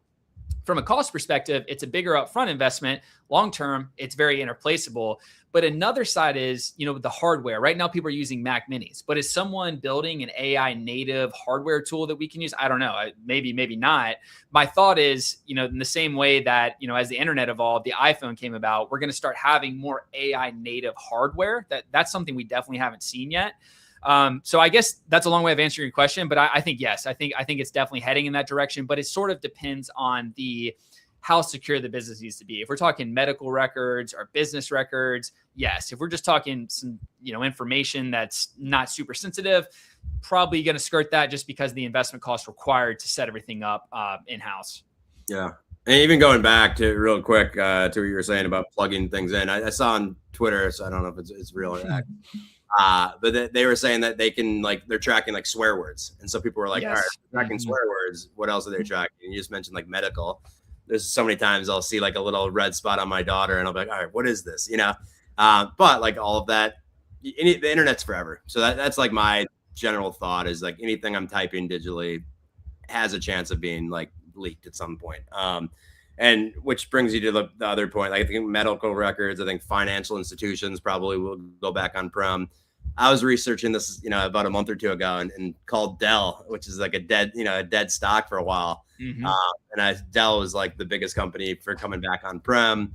from a cost perspective, it's a bigger upfront investment. Long-term, it's very interplaceable. But another side is, the hardware. Right now, people are using Mac Minis. But is someone building an AI native hardware tool that we can use? I don't know. Maybe not. My thought is, in the same way that, as the internet evolved, the iPhone came about, we're going to start having more AI native hardware. That's something we definitely haven't seen yet. So I guess that's a long way of answering your question, but I think, yes, I think it's definitely heading in that direction, but it sort of depends on how secure the business needs to be. If we're talking medical records or business records, yes. If we're just talking some, information that's not super sensitive, probably going to skirt that just because of the investment cost required to set everything up in-house. Yeah. And even going back to real quick to what you were saying about plugging things in, I saw on Twitter, so I don't know if it's real or not. But they were saying that they can they're tracking swear words. And so people were like, all right, tracking swear words. What else are they tracking? And you just mentioned medical. There's so many times I'll see a little red spot on my daughter and I'll be like, all right, what is this? But all of that, the internet's forever. So that's my general thought is like anything I'm typing digitally has a chance of being like leaked at some point. And which brings you to the other point. Like, I think medical records, I think financial institutions probably will go back on prem. I was researching this, about a month or two ago, and called Dell, which is like a dead stock for a while. And Dell was like the biggest company for coming back on prem.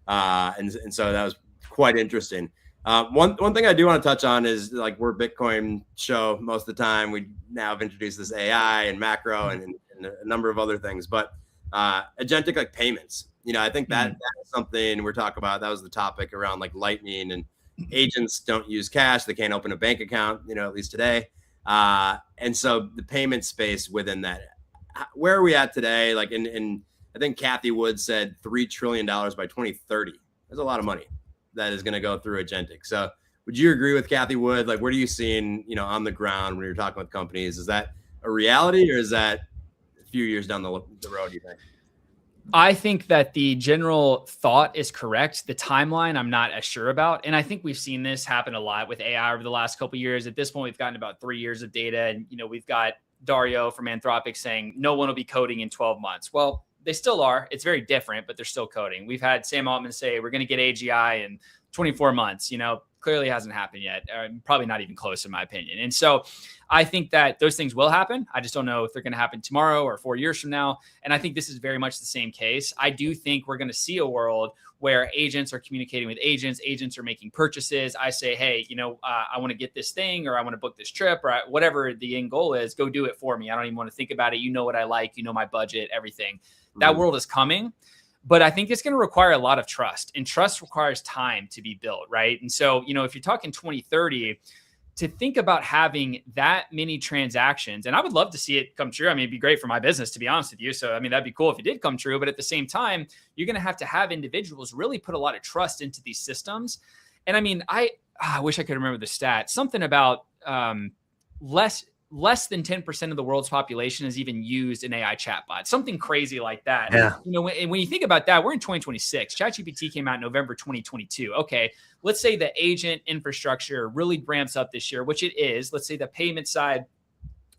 And so that was quite interesting. One thing I do want to touch on is, like, we're a Bitcoin show most of the time. We now have introduced this AI and macro and a number of other things, but agentic, like, payments, I think that is something we're talking about. That was the topic around, like, Lightning, and agents don't use cash. They can't open a bank account, at least today. And so the payment space within that, where are we at today? Like, in I think Kathy Wood said $3 trillion by 2030. There's a lot of money that is going to go through agentic. So would you agree with Kathy Wood? Like, what are you seeing, on the ground when you're talking with companies? Is that a reality, or is that a few years down the road, do you think? I think that the general thought is correct. The timeline, I'm not as sure about. And I think we've seen this happen a lot with AI over the last couple of years. At this point, we've gotten about 3 years of data. And, we've got Dario from Anthropic saying no one will be coding in 12 months. Well, they still are. It's very different, but they're still coding. We've had Sam Altman say we're going to get AGI in 24 months. Clearly hasn't happened yet. Probably not even close, in my opinion. And so I think that those things will happen. I just don't know if they're going to happen tomorrow or 4 years from now. And I think this is very much the same case. I do think we're going to see a world where agents are communicating with agents. Agents are making purchases. I say, hey, I want to get this thing, or I want to book this trip, or whatever the end goal is, go do it for me. I don't even want to think about it. You know what I like, my budget, everything. That world is coming. But I think it's going to require a lot of trust, and trust requires time to be built, right? And so, if you're talking 2030, to think about having that many transactions, and I would love to see it come true. I mean, it'd be great for my business, to be honest with you. So, I mean, that'd be cool if it did come true. But at the same time, you're going to have individuals really put a lot of trust into these systems. And I mean, I wish I could remember the stat, something about less than 10% of the world's population has even used an AI chatbot, something crazy like that. Yeah. When you think about that, we're in 2026. ChatGPT came out in November 2022. Okay, let's say the agent infrastructure really ramps up this year, which it is. Let's say the payment side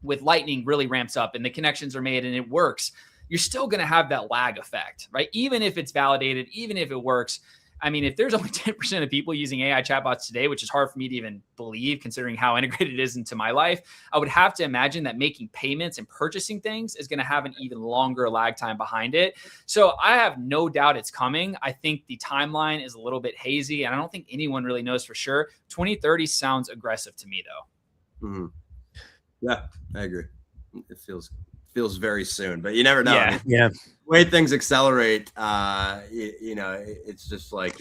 with Lightning really ramps up and the connections are made and it works. You're still going to have that lag effect, right? Even if it's validated, even if it works. I mean, if there's only 10% of people using AI chatbots today, which is hard for me to even believe considering how integrated it is into my life, I would have to imagine that making payments and purchasing things is going to have an even longer lag time behind it. So I have no doubt it's coming. I think the timeline is a little bit hazy, and I don't think anyone really knows for sure. 2030 sounds aggressive to me, though. Mm-hmm. Yeah, I agree. It feels very soon, but you never know. Yeah. I mean, Yeah. the way things accelerate, it's just like,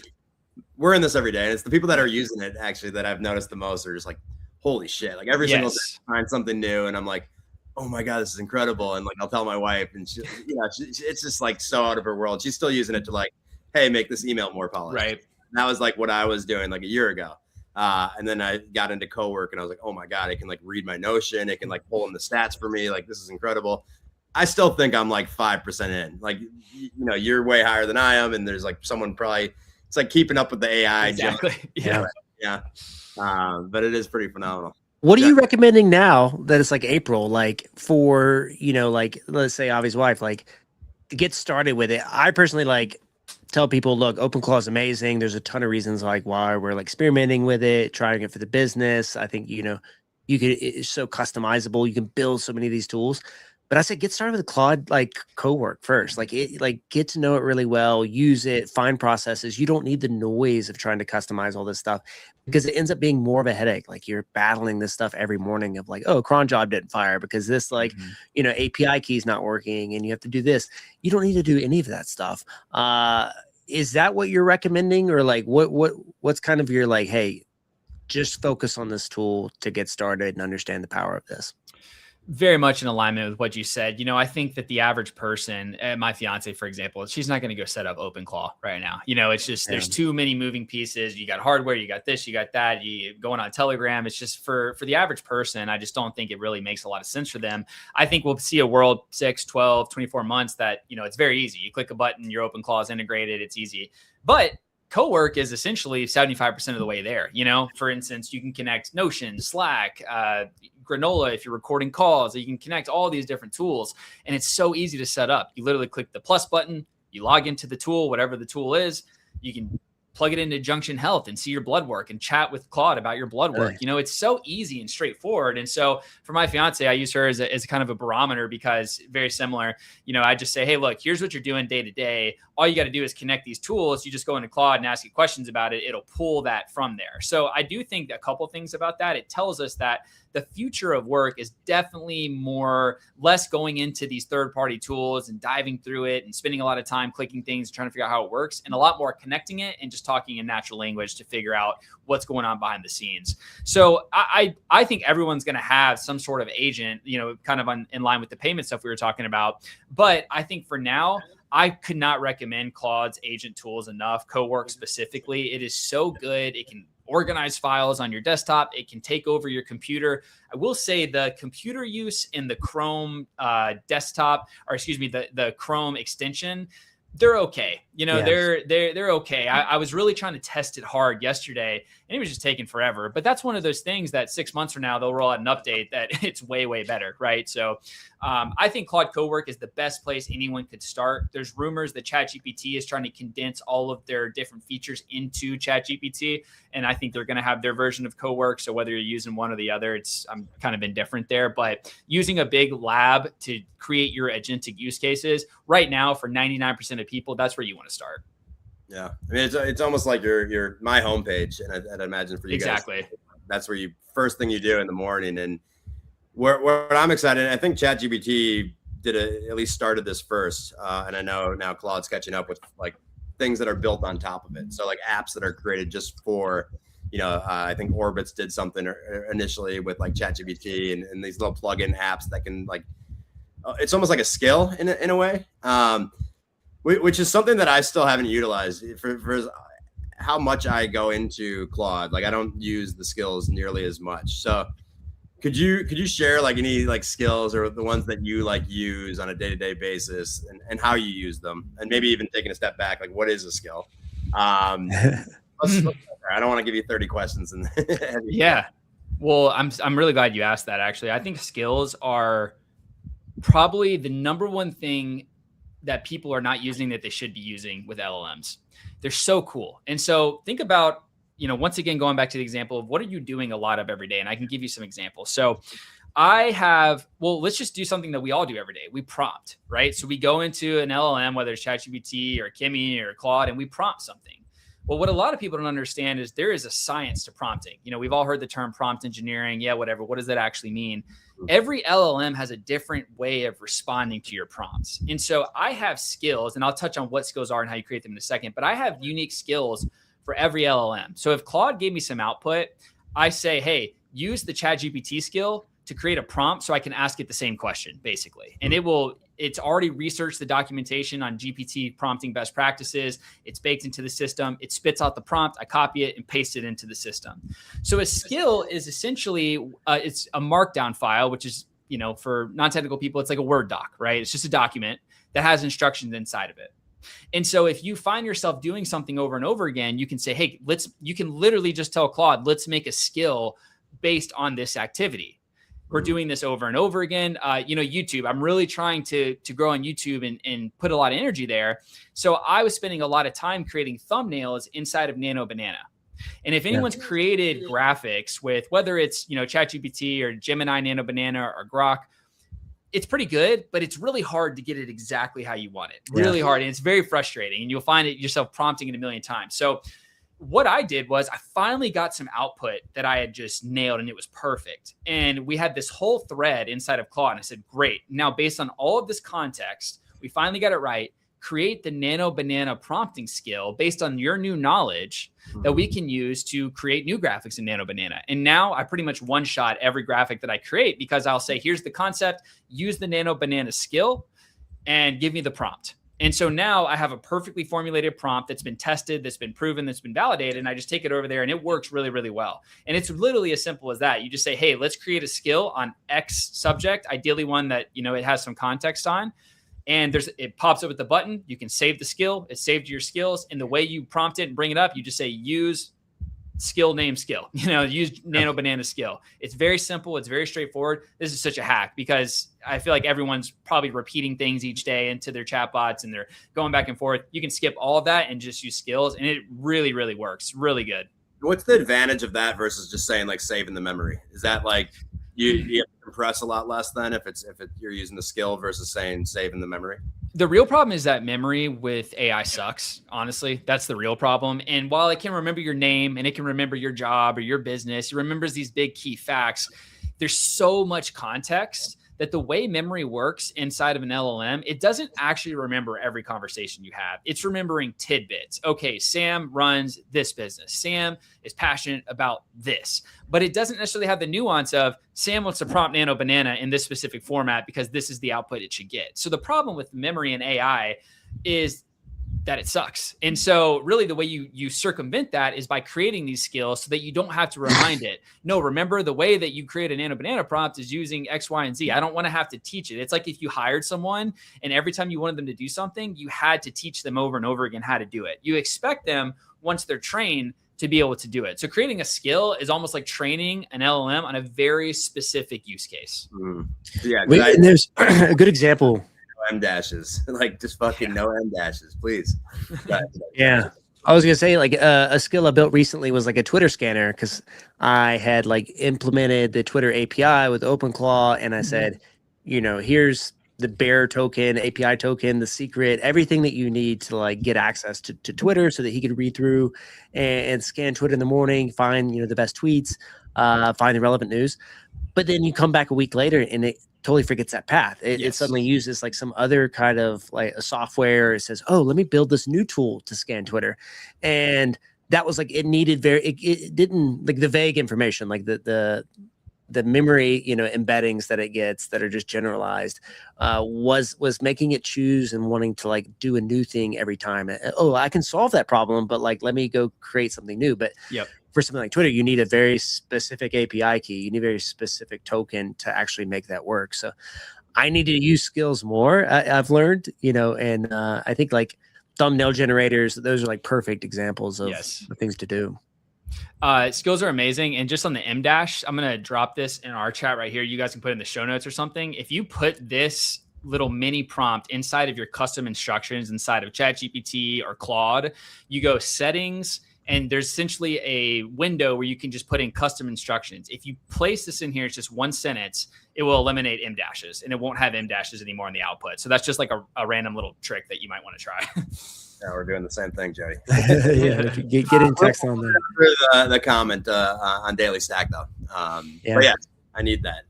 we're in this every day, and it's the people that are using it actually that I've noticed the most are just like, holy shit, like every single day I find something new and I'm like, oh my God, this is incredible. And like, I'll tell my wife, and she, it's just like so out of her world. She's still using it to like, hey, make this email more polished. Right. And that was like what I was doing like a year ago. And then I got into co-work, and I was like, oh my God, it can like read my Notion. It can like pull in the stats for me. Like, this is incredible. I still think I'm like 5% in. Like, you're way higher than I am. And there's like someone probably, it's like keeping up with the AI. Exactly. Yeah. Yeah. But it is pretty phenomenal. What are you recommending now that it's like April, like for, like, let's say Avi's wife, like to get started with it? I personally like tell people, look, OpenClaw is amazing. There's a ton of reasons like why we're like experimenting with it, trying it for the business. I think, it's so customizable. You can build so many of these tools. But I said, get started with Claude, like co-work first, get to know it really well, use it, find processes. You don't need the noise of trying to customize all this stuff, because it ends up being more of a headache. Like, you're battling this stuff every morning of like, oh, cron job didn't fire because this API key is not working and you have to do this. You don't need to do any of that stuff. Is that what you're recommending, or like what's kind of your like, hey, just focus on this tool to get started and understand the power of this? Very much in alignment with what you said. I think that the average person, my fiance, for example, she's not going to go set up OpenClaw right now. It's just, there's too many moving pieces. You got hardware, you got this, you got that, you going on Telegram. It's just for the average person, I just don't think it really makes a lot of sense for them. I think we'll see a world 6, 12, 24 months that, it's very easy. You click a button, your OpenClaw is integrated. It's easy. But co-work is essentially 75% of the way there. For instance, you can connect Notion, Slack, granola if you're recording calls. You can connect all these different tools, and it's so easy to set up. You literally click the plus button, you log into the tool, whatever the tool is, you can plug it into Junction Health and see your blood work and chat with Claude about your blood work. Nice. You know, it's so easy and straightforward. And so for my fiance, I use her as a kind of a barometer, because very similar, you know, I just say, hey, look, here's what you're doing day to day. All you got to do is connect these tools. You just go into Claude and ask you questions about it. It'll pull that from there. So I do think a couple things about that. It tells us that the future of work is definitely less going into these third-party tools and diving through it and spending a lot of time clicking things, trying to figure out how it works, and a lot more connecting it and just talking in natural language to figure out what's going on behind the scenes. So I think everyone's going to have some sort of agent, you know, kind of in line with the payment stuff we were talking about. But I think for now, I could not recommend Claude's agent tools enough. CoWork specifically, it is so good. It can organize files on your desktop. It can take over your computer. I will say the computer use in the Chrome desktop, or excuse me, the Chrome extension, they're okay. You know, Yes. they're okay. I was really trying to test it hard yesterday, and it was just taking forever. But that's one of those things that 6 months from now, they'll roll out an update that it's way, way better, right? So I think Claude CoWork is the best place anyone could start. There's rumors that ChatGPT is trying to condense all of their different features into ChatGPT, and I think they're going to have their version of CoWork. So whether you're using one or the other, I'm kind of indifferent there. But using a big lab to create your agentic use cases right now for 99% of people, that's where you want to start. Yeah, I mean, it's almost like your my homepage, and I'd imagine for you Exactly. guys, that's where you first thing you do in the morning. And what I'm excited, I think ChatGPT at least started this first, and I know now Claude's catching up with like things that are built on top of it. So like apps that are created just for, you know, I think Orbitz did something initially with like ChatGPT and these little plugin apps that can like, it's almost like a skill in a way. Which is something that I still haven't utilized for how much I go into Claude. Like I don't use the skills nearly as much. So could you share like any like skills or the ones that you like use on a day-to-day basis and how you use them, and maybe even taking a step back, like what is a skill? I don't want to give you 30 questions. Yeah. Well, I'm really glad you asked that. Actually, I think skills are probably the number one thing that people are not using that they should be using with LLMs. They're so cool. And so think about, you know, once again, going back to the example of what are you doing a lot of every day? And I can give you some examples. So let's just do something that we all do every day. We prompt, right? So we go into an LLM, whether it's ChatGPT or Kimi or Claude, and we prompt something. Well, what a lot of people don't understand is there is a science to prompting. You know, we've all heard the term prompt engineering. Yeah, whatever. What does that actually mean? Every LLM has a different way of responding to your prompts. And so I have skills, and I'll touch on what skills are and how you create them in a second, but I have unique skills for every LLM. So if Claude gave me some output, I say, hey, use the ChatGPT skill to create a prompt so I can ask it the same question, basically. And it's already researched the documentation on GPT prompting best practices. It's baked into the system. It spits out the prompt. I copy it and paste it into the system. So a skill is essentially, it's a markdown file, which is, you know, for non-technical people, it's like a Word doc, right? It's just a document that has instructions inside of it. And so if you find yourself doing something over and over again, you can say, hey, you can literally just tell Claude, let's make a skill based on this activity. We're doing this over and over again. You know, YouTube, I'm really trying to grow on YouTube and put a lot of energy there. So I was spending a lot of time creating thumbnails inside of Nano Banana. And if anyone's created graphics with whether it's, you know, ChatGPT or Gemini, Nano Banana, or Grok, it's pretty good, but it's really hard to get it exactly how you want it. Really hard. And it's very frustrating. And you'll find it yourself prompting it a million times. So what I did was I finally got some output that I had just nailed and it was perfect. And we had this whole thread inside of Claude. And I said, great. Now, based on all of this context, we finally got it right. Create the Nano Banana prompting skill based on your new knowledge that we can use to create new graphics in Nano Banana. And now I pretty much one-shot every graphic that I create because I'll say, here's the concept, use the Nano Banana skill and give me the prompt. And so now I have a perfectly formulated prompt that's been tested, that's been proven, that's been validated. And I just take it over there and it works really, really well. And it's literally as simple as that. You just say, hey, let's create a skill on X subject, ideally one that, you know, it has some context on. And it pops up with the button. You can save the skill. It's saved to your skills. And the way you prompt it and bring it up, you just say use skill, name, skill, use Nano Banana skill. It's very simple. It's very straightforward. This is such a hack because I feel like everyone's probably repeating things each day into their chatbots and they're going back and forth. You can skip all of that and just use skills. And it really, really works. Really good. What's the advantage of that versus just saying like saving the memory? Is that like you have to compress a lot less than if you're using the skill versus saying saving the memory? The real problem is that memory with AI sucks. Honestly, that's the real problem. And while it can remember your name and it can remember your job or your business, it remembers these big key facts. There's so much context that the way memory works inside of an LLM, it doesn't actually remember every conversation you have. It's remembering tidbits. Okay, Sam runs this business. Sam is passionate about this, but it doesn't necessarily have the nuance of Sam wants to prompt Nano Banana in this specific format because this is the output it should get. So the problem with memory and AI is that it sucks. And so really the way you circumvent that is by creating these skills so that you don't have to remind it. No, remember the way that you create a Nano Banana prompt is using X, Y, and Z. I don't want to have to teach it. It's like if you hired someone and every time you wanted them to do something, you had to teach them over and over again how to do it. You expect them once they're trained to be able to do it. So creating a skill is almost like training an LLM on a very specific use case. Yeah. And there's a good example. M dashes, like just fucking no M dashes, please. Yeah. I was going to say like a skill I built recently was like a Twitter scanner because I had like implemented the Twitter API with OpenClaw and I said, here's the bear token, API token, the secret, everything that you need to like get access to Twitter so that he could read through and scan Twitter in the morning, find, the best tweets, find the relevant news. But then you come back a week later and it totally forgets that path. It suddenly uses like some other kind of like a software. It says, oh, let me build this new tool to scan Twitter. And that was like, it needed it didn't like the vague information, like the memory, embeddings that it gets that are just generalized, was making it choose and wanting to like do a new thing every time. Oh, I can solve that problem, but like, let me go create something new. But for something like Twitter, you need a very specific API key. You need a very specific token to actually make that work. So I need to use skills more. I've learned, and I think like thumbnail generators, those are like perfect examples of things to do. Skills are amazing. And just on the M dash, I'm going to drop this in our chat right here. You guys can put it in the show notes or something. If you put this little mini prompt inside of your custom instructions inside of ChatGPT or Claude, you go settings, and there's essentially a window where you can just put in custom instructions. If you place this in here, it's just one sentence, it will eliminate M dashes and it won't have M dashes anymore in the output. So that's just like a random little trick that you might want to try. Yeah, we're doing the same thing, Jody. Get in text on there. The comment on Daily Stack though. But yeah, I need that.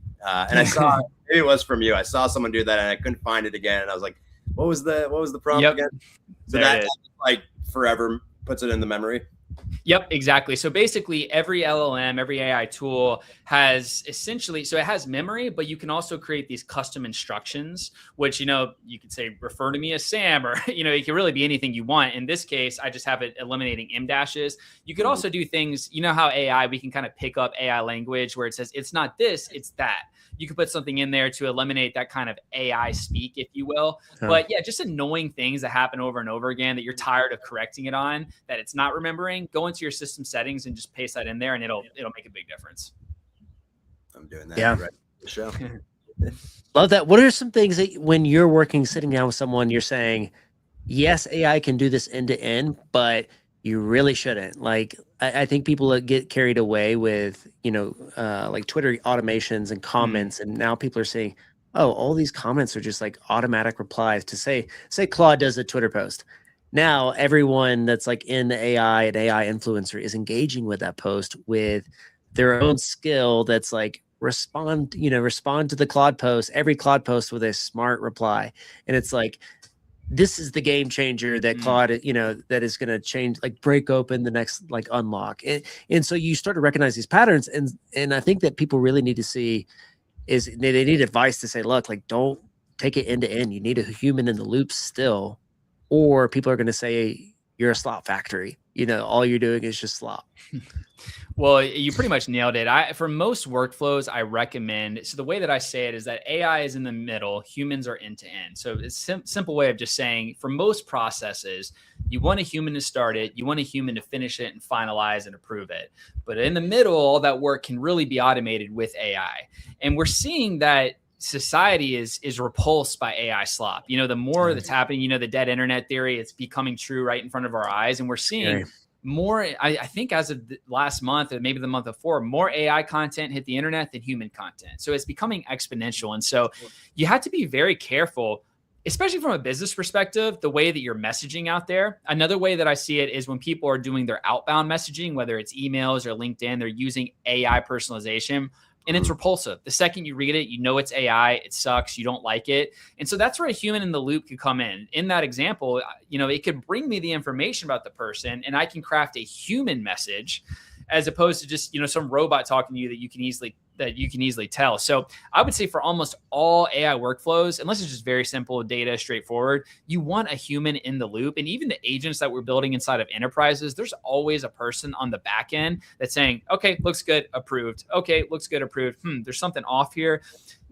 And I saw, maybe it was from you. I saw someone do that and I couldn't find it again. And I was like, what was the prompt again? So that like forever puts it in the memory. Yep, exactly. So basically every LLM, every AI tool has essentially, so it has memory, but you can also create these custom instructions, which, you could say, refer to me as Sam, or, it can really be anything you want. In this case, I just have it eliminating M dashes. You could also do things, how AI, we can kind of pick up AI language where it says, it's not this, it's that. You could put something in there to eliminate that kind of AI speak, if you will. But yeah, just annoying things that happen over and over again that you're tired of correcting it on, that it's not remembering. Go into your system settings and just paste that in there, and it'll make a big difference. I'm doing that. Yeah. Right. The show. Love that. What are some things that when you're working, sitting down with someone, you're saying, yes, AI can do this end to end, but you really shouldn't. Like, I think people get carried away with, like Twitter automations and comments. And now people are saying, oh, all these comments are just like automatic replies to say Claude does a Twitter post. Now everyone that's like in the AI and AI influencer is engaging with that post with their own skill. That's like respond to the Claude post, every Claude post with a smart reply. And it's like, this is the game changer that Claude, that is going to change, like break open the next like unlock. And so you start to recognize these patterns. And I think that people really need to see is they need advice to say, look, like don't take it end to end. You need a human in the loop still, or people are going to say you're a slop factory. All you're doing is just slop. Well, you pretty much nailed it. For most workflows, I recommend, so the way that I say it is that AI is in the middle, humans are end to end. So it's a simple way of just saying for most processes, You want a human to start it. You want a human to finish it and finalize and approve it. But in the middle, all that work can really be automated with AI. And we're seeing that society is repulsed by AI slop. The more that's happening, the dead internet theory, it's becoming true right in front of our eyes. And we're seeing more, I think as of last month or maybe the month before, more AI content hit the internet than human content. So it's becoming exponential. And so you have to be very careful, especially from a business perspective, the way that you're messaging out there. Another way that I see it is when people are doing their outbound messaging, whether it's emails or LinkedIn, they're using AI personalization. And it's repulsive. The second you read it, it's AI, it sucks, you don't like it. And so that's where a human in the loop could come in. In that example, it could bring me the information about the person and I can craft a human message as opposed to just, some robot talking to you that you can easily tell. So I would say for almost all AI workflows, unless it's just very simple data, straightforward, you want a human in the loop. And even the agents that we're building inside of enterprises, there's always a person on the back end that's saying, okay, looks good, approved. Okay, looks good, approved. There's something off here.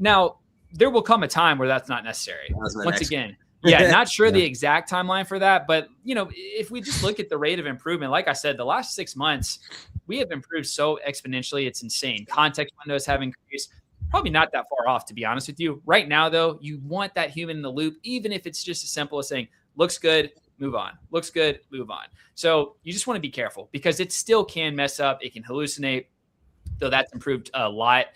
Now, there will come a time where that's not necessary. Once again, not sure the exact timeline for that. But, if we just look at the rate of improvement, like I said, the last 6 months, we have improved so exponentially. It's insane. Context windows have increased. Probably not that far off, to be honest with you. Right now, though, you want that human in the loop, even if it's just as simple as saying, looks good, move on. Looks good, move on. So you just want to be careful because it still can mess up. It can hallucinate. Though that's improved a lot.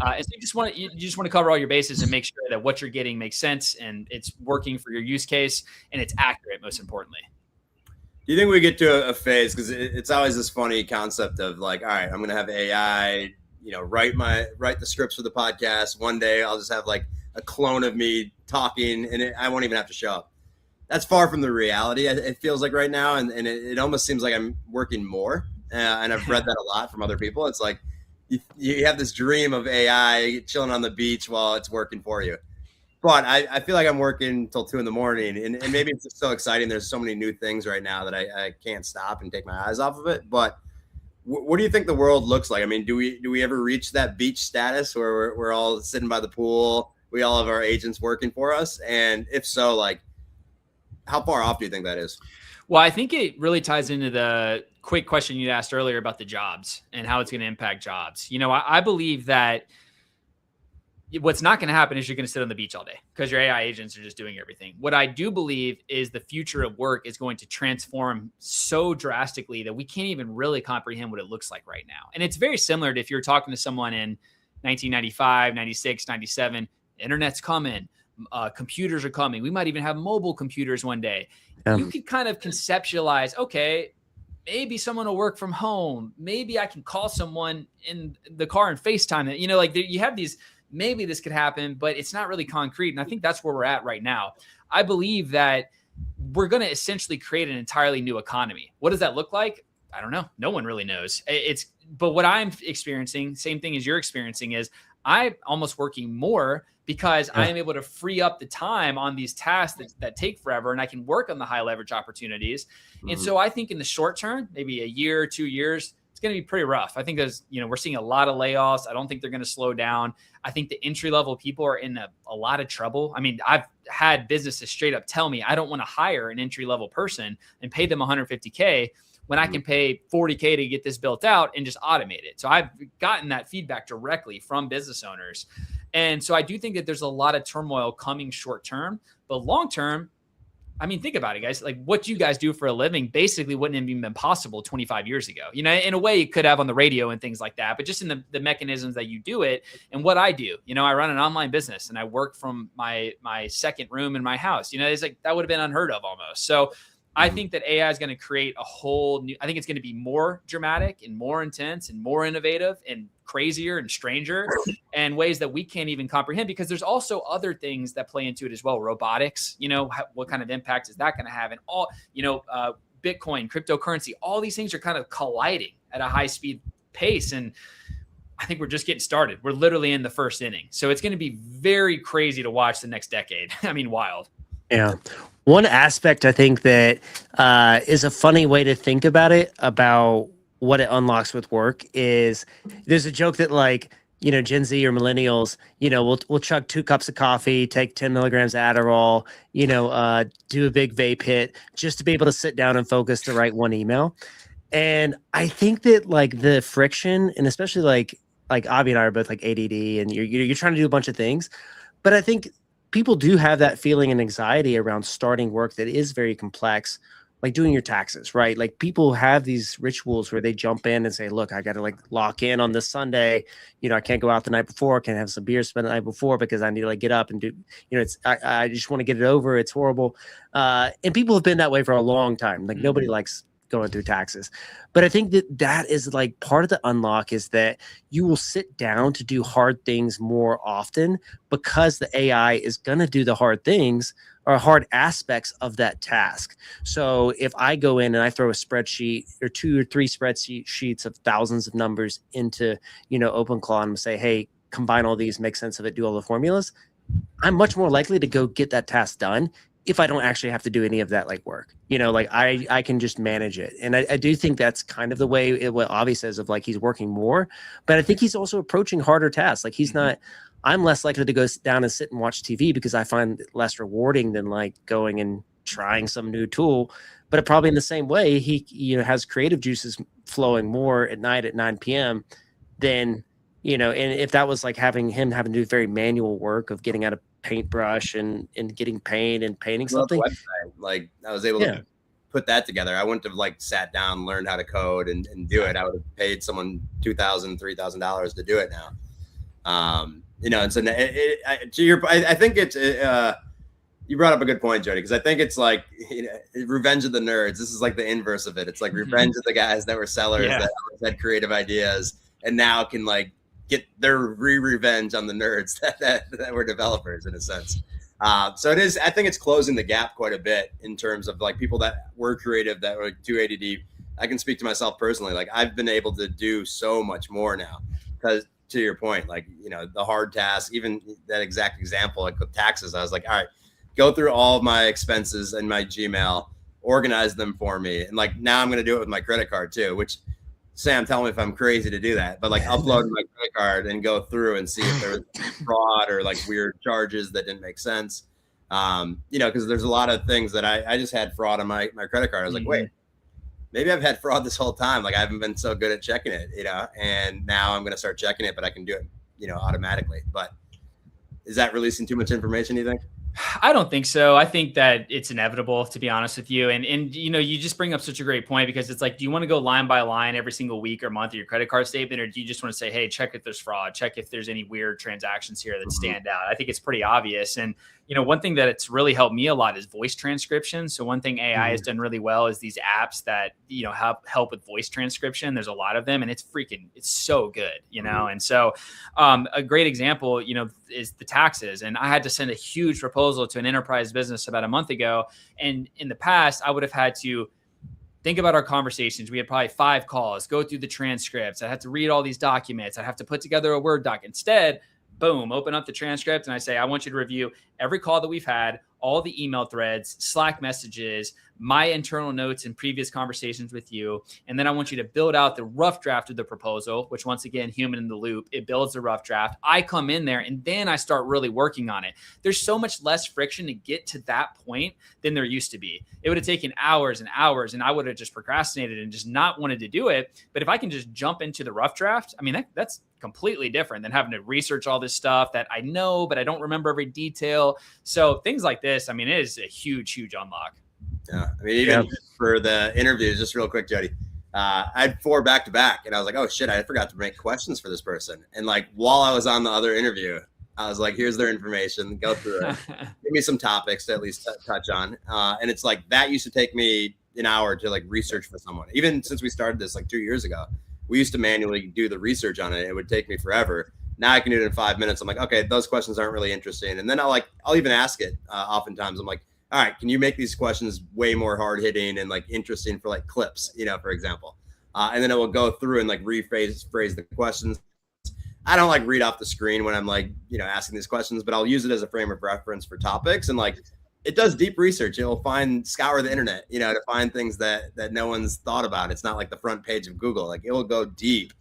And so you just want to cover all your bases and make sure that what you're getting makes sense and it's working for your use case and it's accurate, most importantly. Do you think we get to a phase, because it's always this funny concept of like, all right, I'm going to have AI, write the scripts for the podcast. One day I'll just have like a clone of me talking and I won't even have to show up. That's far from the reality. It feels like right now. And it almost seems like I'm working more. And I've read that a lot from other people. It's like, you have this dream of AI chilling on the beach while it's working for you. But I feel like I'm working till 2 a.m. and maybe it's just so exciting. There's so many new things right now that I can't stop and take my eyes off of it. But what do you think the world looks like? I mean, do we ever reach that beach status where we're all sitting by the pool? We all have our agents working for us. And if so, like, how far off do you think that is? Well, I think it really ties into the quick question you asked earlier about the jobs and how it's going to impact jobs. I believe that what's not going to happen is you're going to sit on the beach all day because your AI agents are just doing everything. What I do believe is the future of work is going to transform so drastically that we can't even really comprehend what it looks like right now. And it's very similar to if you're talking to someone in 1995, 96, 97, the internet's coming. Computers are coming. We might even have mobile computers one day. You could kind of conceptualize, okay, maybe someone will work from home. Maybe I can call someone in the car and FaceTime it. You have these, maybe this could happen, but it's not really concrete. And I think that's where we're at right now. I believe that we're going to essentially create an entirely new economy. What does that look like? I don't know. No one really knows. But what I'm experiencing, same thing as you're experiencing, is I'm almost working more because I am able to free up the time on these tasks that take forever, and I can work on the high leverage opportunities. Mm-hmm. And so I think in the short term, maybe a year, 2 years, it's going to be pretty rough. I think we're seeing a lot of layoffs. I don't think they're going to slow down. I think the entry level people are in a lot of trouble. I mean, I've had businesses straight up tell me, I don't want to hire an entry level person and pay them $150K when I can pay $40K to get this built out and just automate it. So I've gotten that feedback directly from business owners. And so I do think that there's a lot of turmoil coming short term, but long term, I mean, think about it, guys. Like what you guys do for a living basically wouldn't have even been possible 25 years ago. In a way it could have on the radio and things like that, but just in the mechanisms that you do it and what I do, I run an online business and I work from my second room in my house. It's like that would have been unheard of almost. So I think that AI is going to create a whole new, I think it's going to be more dramatic and more intense and more innovative and crazier and stranger and ways that we can't even comprehend, because there's also other things that play into it as well. Robotics, what kind of impact is that going to have? And all, Bitcoin, cryptocurrency, all these things are kind of colliding at a high speed pace. And I think we're just getting started. We're literally in the first inning. So it's going to be very crazy to watch the next decade. I mean, wild. Yeah. One aspect I think that is a funny way to think about it, about what it unlocks with work, is there's a joke that like Gen Z or millennials, we'll chug 2 cups of coffee, take 10 milligrams of Adderall, do a big vape hit just to be able to sit down and focus to write one email. And I think that like the friction, and especially like Avi and I are both like ADD, and you're trying to do a bunch of things, but I think people do have that feeling and anxiety around starting work that is very complex, like doing your taxes, right? Like people have these rituals where they jump in and say, look, I got to like lock in on this Sunday. I can't go out the night before. I can't have some beer spent the night before because I need to like get up and do, I just want to get it over. It's horrible. And people have been that way for a long time. Like nobody likes going through taxes. But I think that is like part of the unlock is that you will sit down to do hard things more often because the AI is going to do the hard things or hard aspects of that task. So if I go in and I throw a spreadsheet or 2 or 3 spreadsheets of thousands of numbers into, OpenClaw and say, hey, combine all these, make sense of it, do all the formulas, I'm much more likely to go get that task done if I don't actually have to do any of that like work. Like I can just manage it. And I do think that's kind of the way what Avi says of like he's working more, but I think he's also approaching harder tasks. Like he's not, I'm less likely to go down and sit and watch TV because I find it less rewarding than like going and trying some new tool. But probably in the same way, he has creative juices flowing more at night at 9 p.m. than, and if that was like having to do very manual work of getting out a paintbrush and getting paint and painting something. Like I was able to put that together. I wouldn't have like sat down, learned how to code and do it. I would have paid someone $2,000, $3,000 to do it now. And so I think it's, you brought up a good point, Jody, because I think it's like revenge of the nerds. This is like the inverse of it. It's like revenge of the guys that were sellers that always had creative ideas and now can like get their revenge on the nerds that were developers in a sense. So it is, I think it's closing the gap quite a bit in terms of like people that were creative, that were too ADD. I can speak to myself personally. Like I've been able to do so much more now because to your point, like, the hard task, even that exact example, like with taxes, I was like, all right, go through all of my expenses in my Gmail, organize them for me. And like, now I'm going to do it with my credit card too, which Sam, tell me if I'm crazy to do that, but like upload my credit card and go through and see if there was fraud or like weird charges that didn't make sense. Because there's a lot of things that I just had fraud on my credit card. I was like, wait, maybe I've had fraud this whole time. Like I haven't been so good at checking it, and now I'm going to start checking it, but I can do it, automatically. But is that releasing too much information, you think? I don't think so. I think that it's inevitable, to be honest with you. And you just bring up such a great point because it's like, do you want to go line by line every single week or month of your credit card statement? Or do you just want to say, hey, check if there's fraud, check if there's any weird transactions here that stand out? I think it's pretty obvious. And, one thing that it's really helped me a lot is voice transcription. So one thing AI has done really well is these apps that, help with voice transcription. There's a lot of them and it's so good, And so a great example, is the taxes. And I had to send a huge proposal to an enterprise business about a month ago. And in the past, I would have had to think about our conversations. We had probably 5 calls, go through the transcripts. I had to read all these documents. I have to put together a Word doc. Instead, boom, open up the transcript and I say, I want you to review every call that we've had, all the email threads, Slack messages, my internal notes and previous conversations with you. And then I want you to build out the rough draft of the proposal, which once again, human in the loop, it builds a rough draft. I come in there and then I start really working on it. There's so much less friction to get to that point than there used to be. It would have taken hours and hours and I would have just procrastinated and just not wanted to do it. But if I can just jump into the rough draft, I mean, that's completely different than having to research all this stuff that I know, but I don't remember every detail. So things like this, I mean, it is a huge, huge unlock. Yeah. I mean, even for the interviews, just real quick, Jody, I had 4 back to back and I was like, oh shit, I forgot to make questions for this person. And like, while I was on the other interview, I was like, here's their information, go through it, give me some topics to at least touch on. And it's like, that used to take me an hour to like research for someone. Even since we started this like 2 years ago, we used to manually do the research on it. It would take me forever. Now I can do it in 5 minutes. I'm like, okay, those questions aren't really interesting. And then I'll even ask it. Oftentimes I'm like, all right, can you make these questions way more hard hitting and like interesting for like clips, for example, and then it will go through and like phrase the questions. I don't like read off the screen when I'm like, asking these questions, but I'll use it as a frame of reference for topics. And like, it does deep research. It'll scour the internet, to find things that no one's thought about. It's not like the front page of Google. Like it will go deep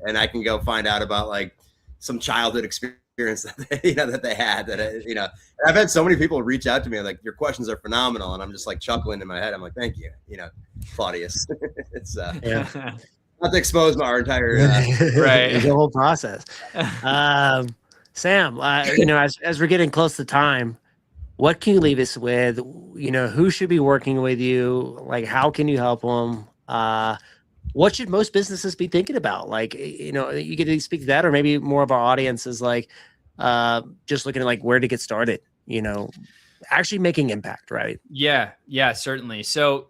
and I can go find out about like, some childhood experience that they had and I've had so many people reach out to me like, your questions are phenomenal. And I'm just like chuckling in my head. I'm like, thank you, Claudius. It's not to expose our entire right the whole process. Sam, as we're getting close to time, what can you leave us with? Who should be working with you? Like, how can you help them? What should most businesses be thinking about? Like, you get to speak to that, or maybe more of our audience is like, just looking at like where to get started, actually making impact, right? Yeah, certainly. So,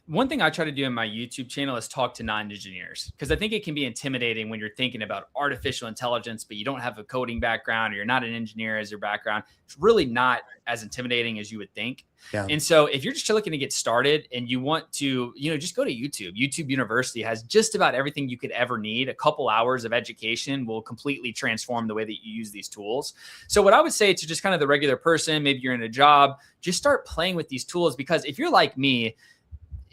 one thing I try to do in my YouTube channel is talk to non-engineers, because I think it can be intimidating when you're thinking about artificial intelligence, but you don't have a coding background or you're not an engineer as your background. It's really not as intimidating as you would think. Yeah. And so if you're just looking to get started and you want to, just go to YouTube. YouTube University has just about everything you could ever need. A couple hours of education will completely transform the way that you use these tools. So what I would say to just kind of the regular person, maybe you're in a job, just start playing with these tools, because if you're like me,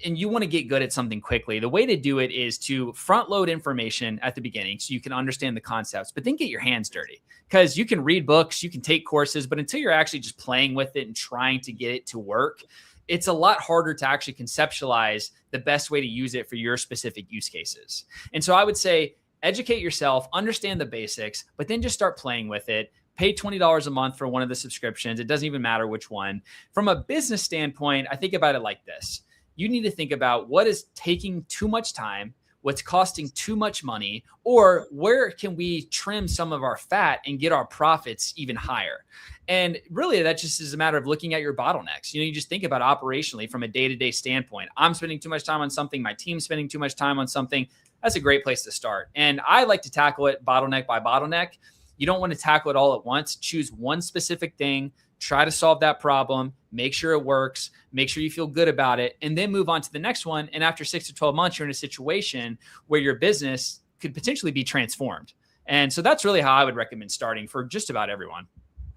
and you want to get good at something quickly, the way to do it is to front load information at the beginning so you can understand the concepts, but then get your hands dirty, because you can read books, you can take courses, but until you're actually just playing with it and trying to get it to work, it's a lot harder to actually conceptualize the best way to use it for your specific use cases. And so I would say, educate yourself, understand the basics, but then just start playing with it. Pay $20 a month for one of the subscriptions. It doesn't even matter which one. From a business standpoint, I think about it like this. You need to think about what is taking too much time, what's costing too much money, or where can we trim some of our fat and get our profits even higher? And really, that just is a matter of looking at your bottlenecks. You just think about operationally from a day-to-day standpoint. I'm spending too much time on something. My team's spending too much time on something. That's a great place to start. And I like to tackle it bottleneck by bottleneck. You don't want to tackle it all at once. Choose one specific thing, try to solve that problem, make sure it works, make sure you feel good about it, and then move on to the next one. And after 6 to 12 months, you're in a situation where your business could potentially be transformed. And so that's really how I would recommend starting for just about everyone.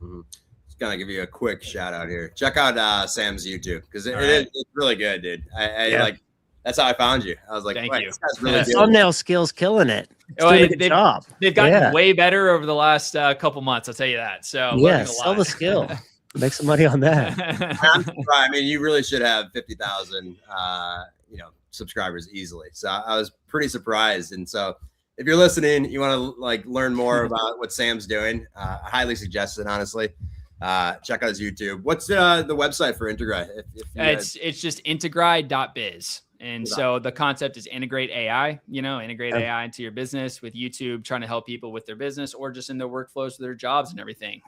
Mm-hmm. Just gonna give you a quick shout out here. Check out Sam's YouTube, because it's really good, dude. I that's how I found you. I was like, thank you. This guy's really good. Thumbnail skills killing it. Doing a good job. They've gotten way better over the last couple months. I'll tell you that. So sell the skill. Make some money on that. I mean, you really should have 50,000, subscribers easily. So I was pretty surprised. And so if you're listening, you want to like learn more about what Sam's doing, I highly suggest it, honestly. Check out his YouTube. What's the website for Integri? It's just integri.biz. And so the concept is integrate AI, integrate AI into your business with YouTube, trying to help people with their business or just in their workflows, their jobs and everything.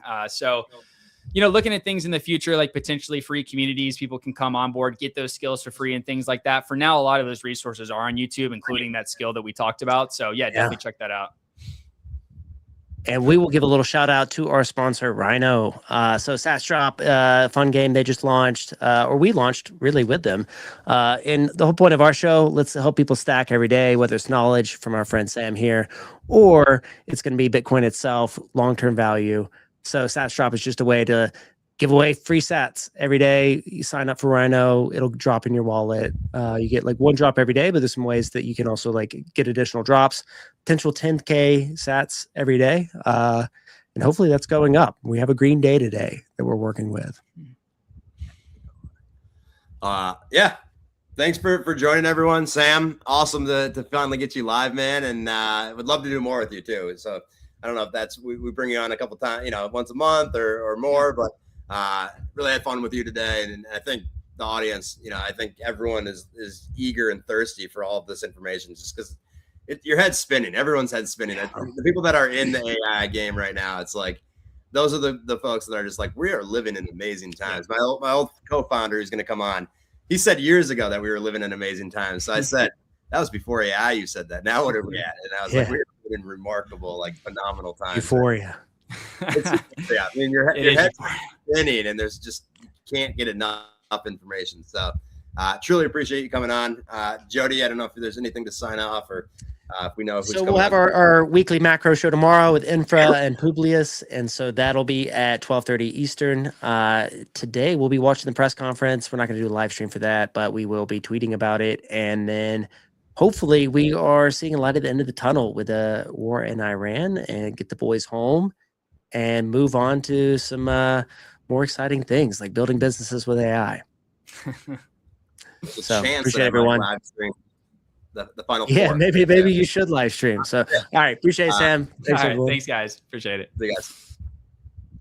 Looking at things in the future, like potentially free communities, people can come on board, get those skills for free and things like that. For now, a lot of those resources are on YouTube, including that skill that we talked about. So definitely check that out. And we will give a little shout out to our sponsor, Rhino. So Sats Drop, fun game they just launched, or we launched really with them. And the whole point of our show, let's help people stack every day, whether it's knowledge from our friend Sam here, or it's going to be Bitcoin itself, long-term value. So Sats Drop is just a way to give away free sats every day. You sign up for Rhino, it'll drop in your wallet. You get like one drop every day, but there's some ways that you can also like get additional drops, potential 10K sats every day. And hopefully that's going up. We have a green day today that we're working with. Thanks for joining, everyone. Sam, awesome to finally get you live, man. And I would love to do more with you too. So I don't know if that's, we bring you on a couple times, once a month or more, but really had fun with you today. And I think the audience, I think everyone is eager and thirsty for all of this information, just because your head's spinning. Everyone's head's spinning. The people that are in the AI game right now, it's like, those are the folks that are just like, we are living in amazing times. My old co-founder who's going to come on, he said years ago that we were living in amazing times. So I said, that was before AI, you said that. Now what are we at? And I was like, we're in remarkable, like phenomenal times. Euphoria. I mean, your head's spinning and there's just, you can't get enough information. So truly appreciate you coming on. Jody, I don't know if there's anything to sign off or if we know who's so we'll have our weekly macro show tomorrow with Infra and Publius, and so that'll be at 12:30 Eastern. Today we'll be watching the press conference. We're not going to do a live stream for that, but we will be tweeting about it. And then hopefully we are seeing a light at the end of the tunnel with the war in Iran and get the boys home and move on to some more exciting things like building businesses with AI. So appreciate everyone. Live stream the final Yeah, four. maybe you should live stream. So all right, appreciate it, Sam. All right, thanks guys. Appreciate it. See you guys.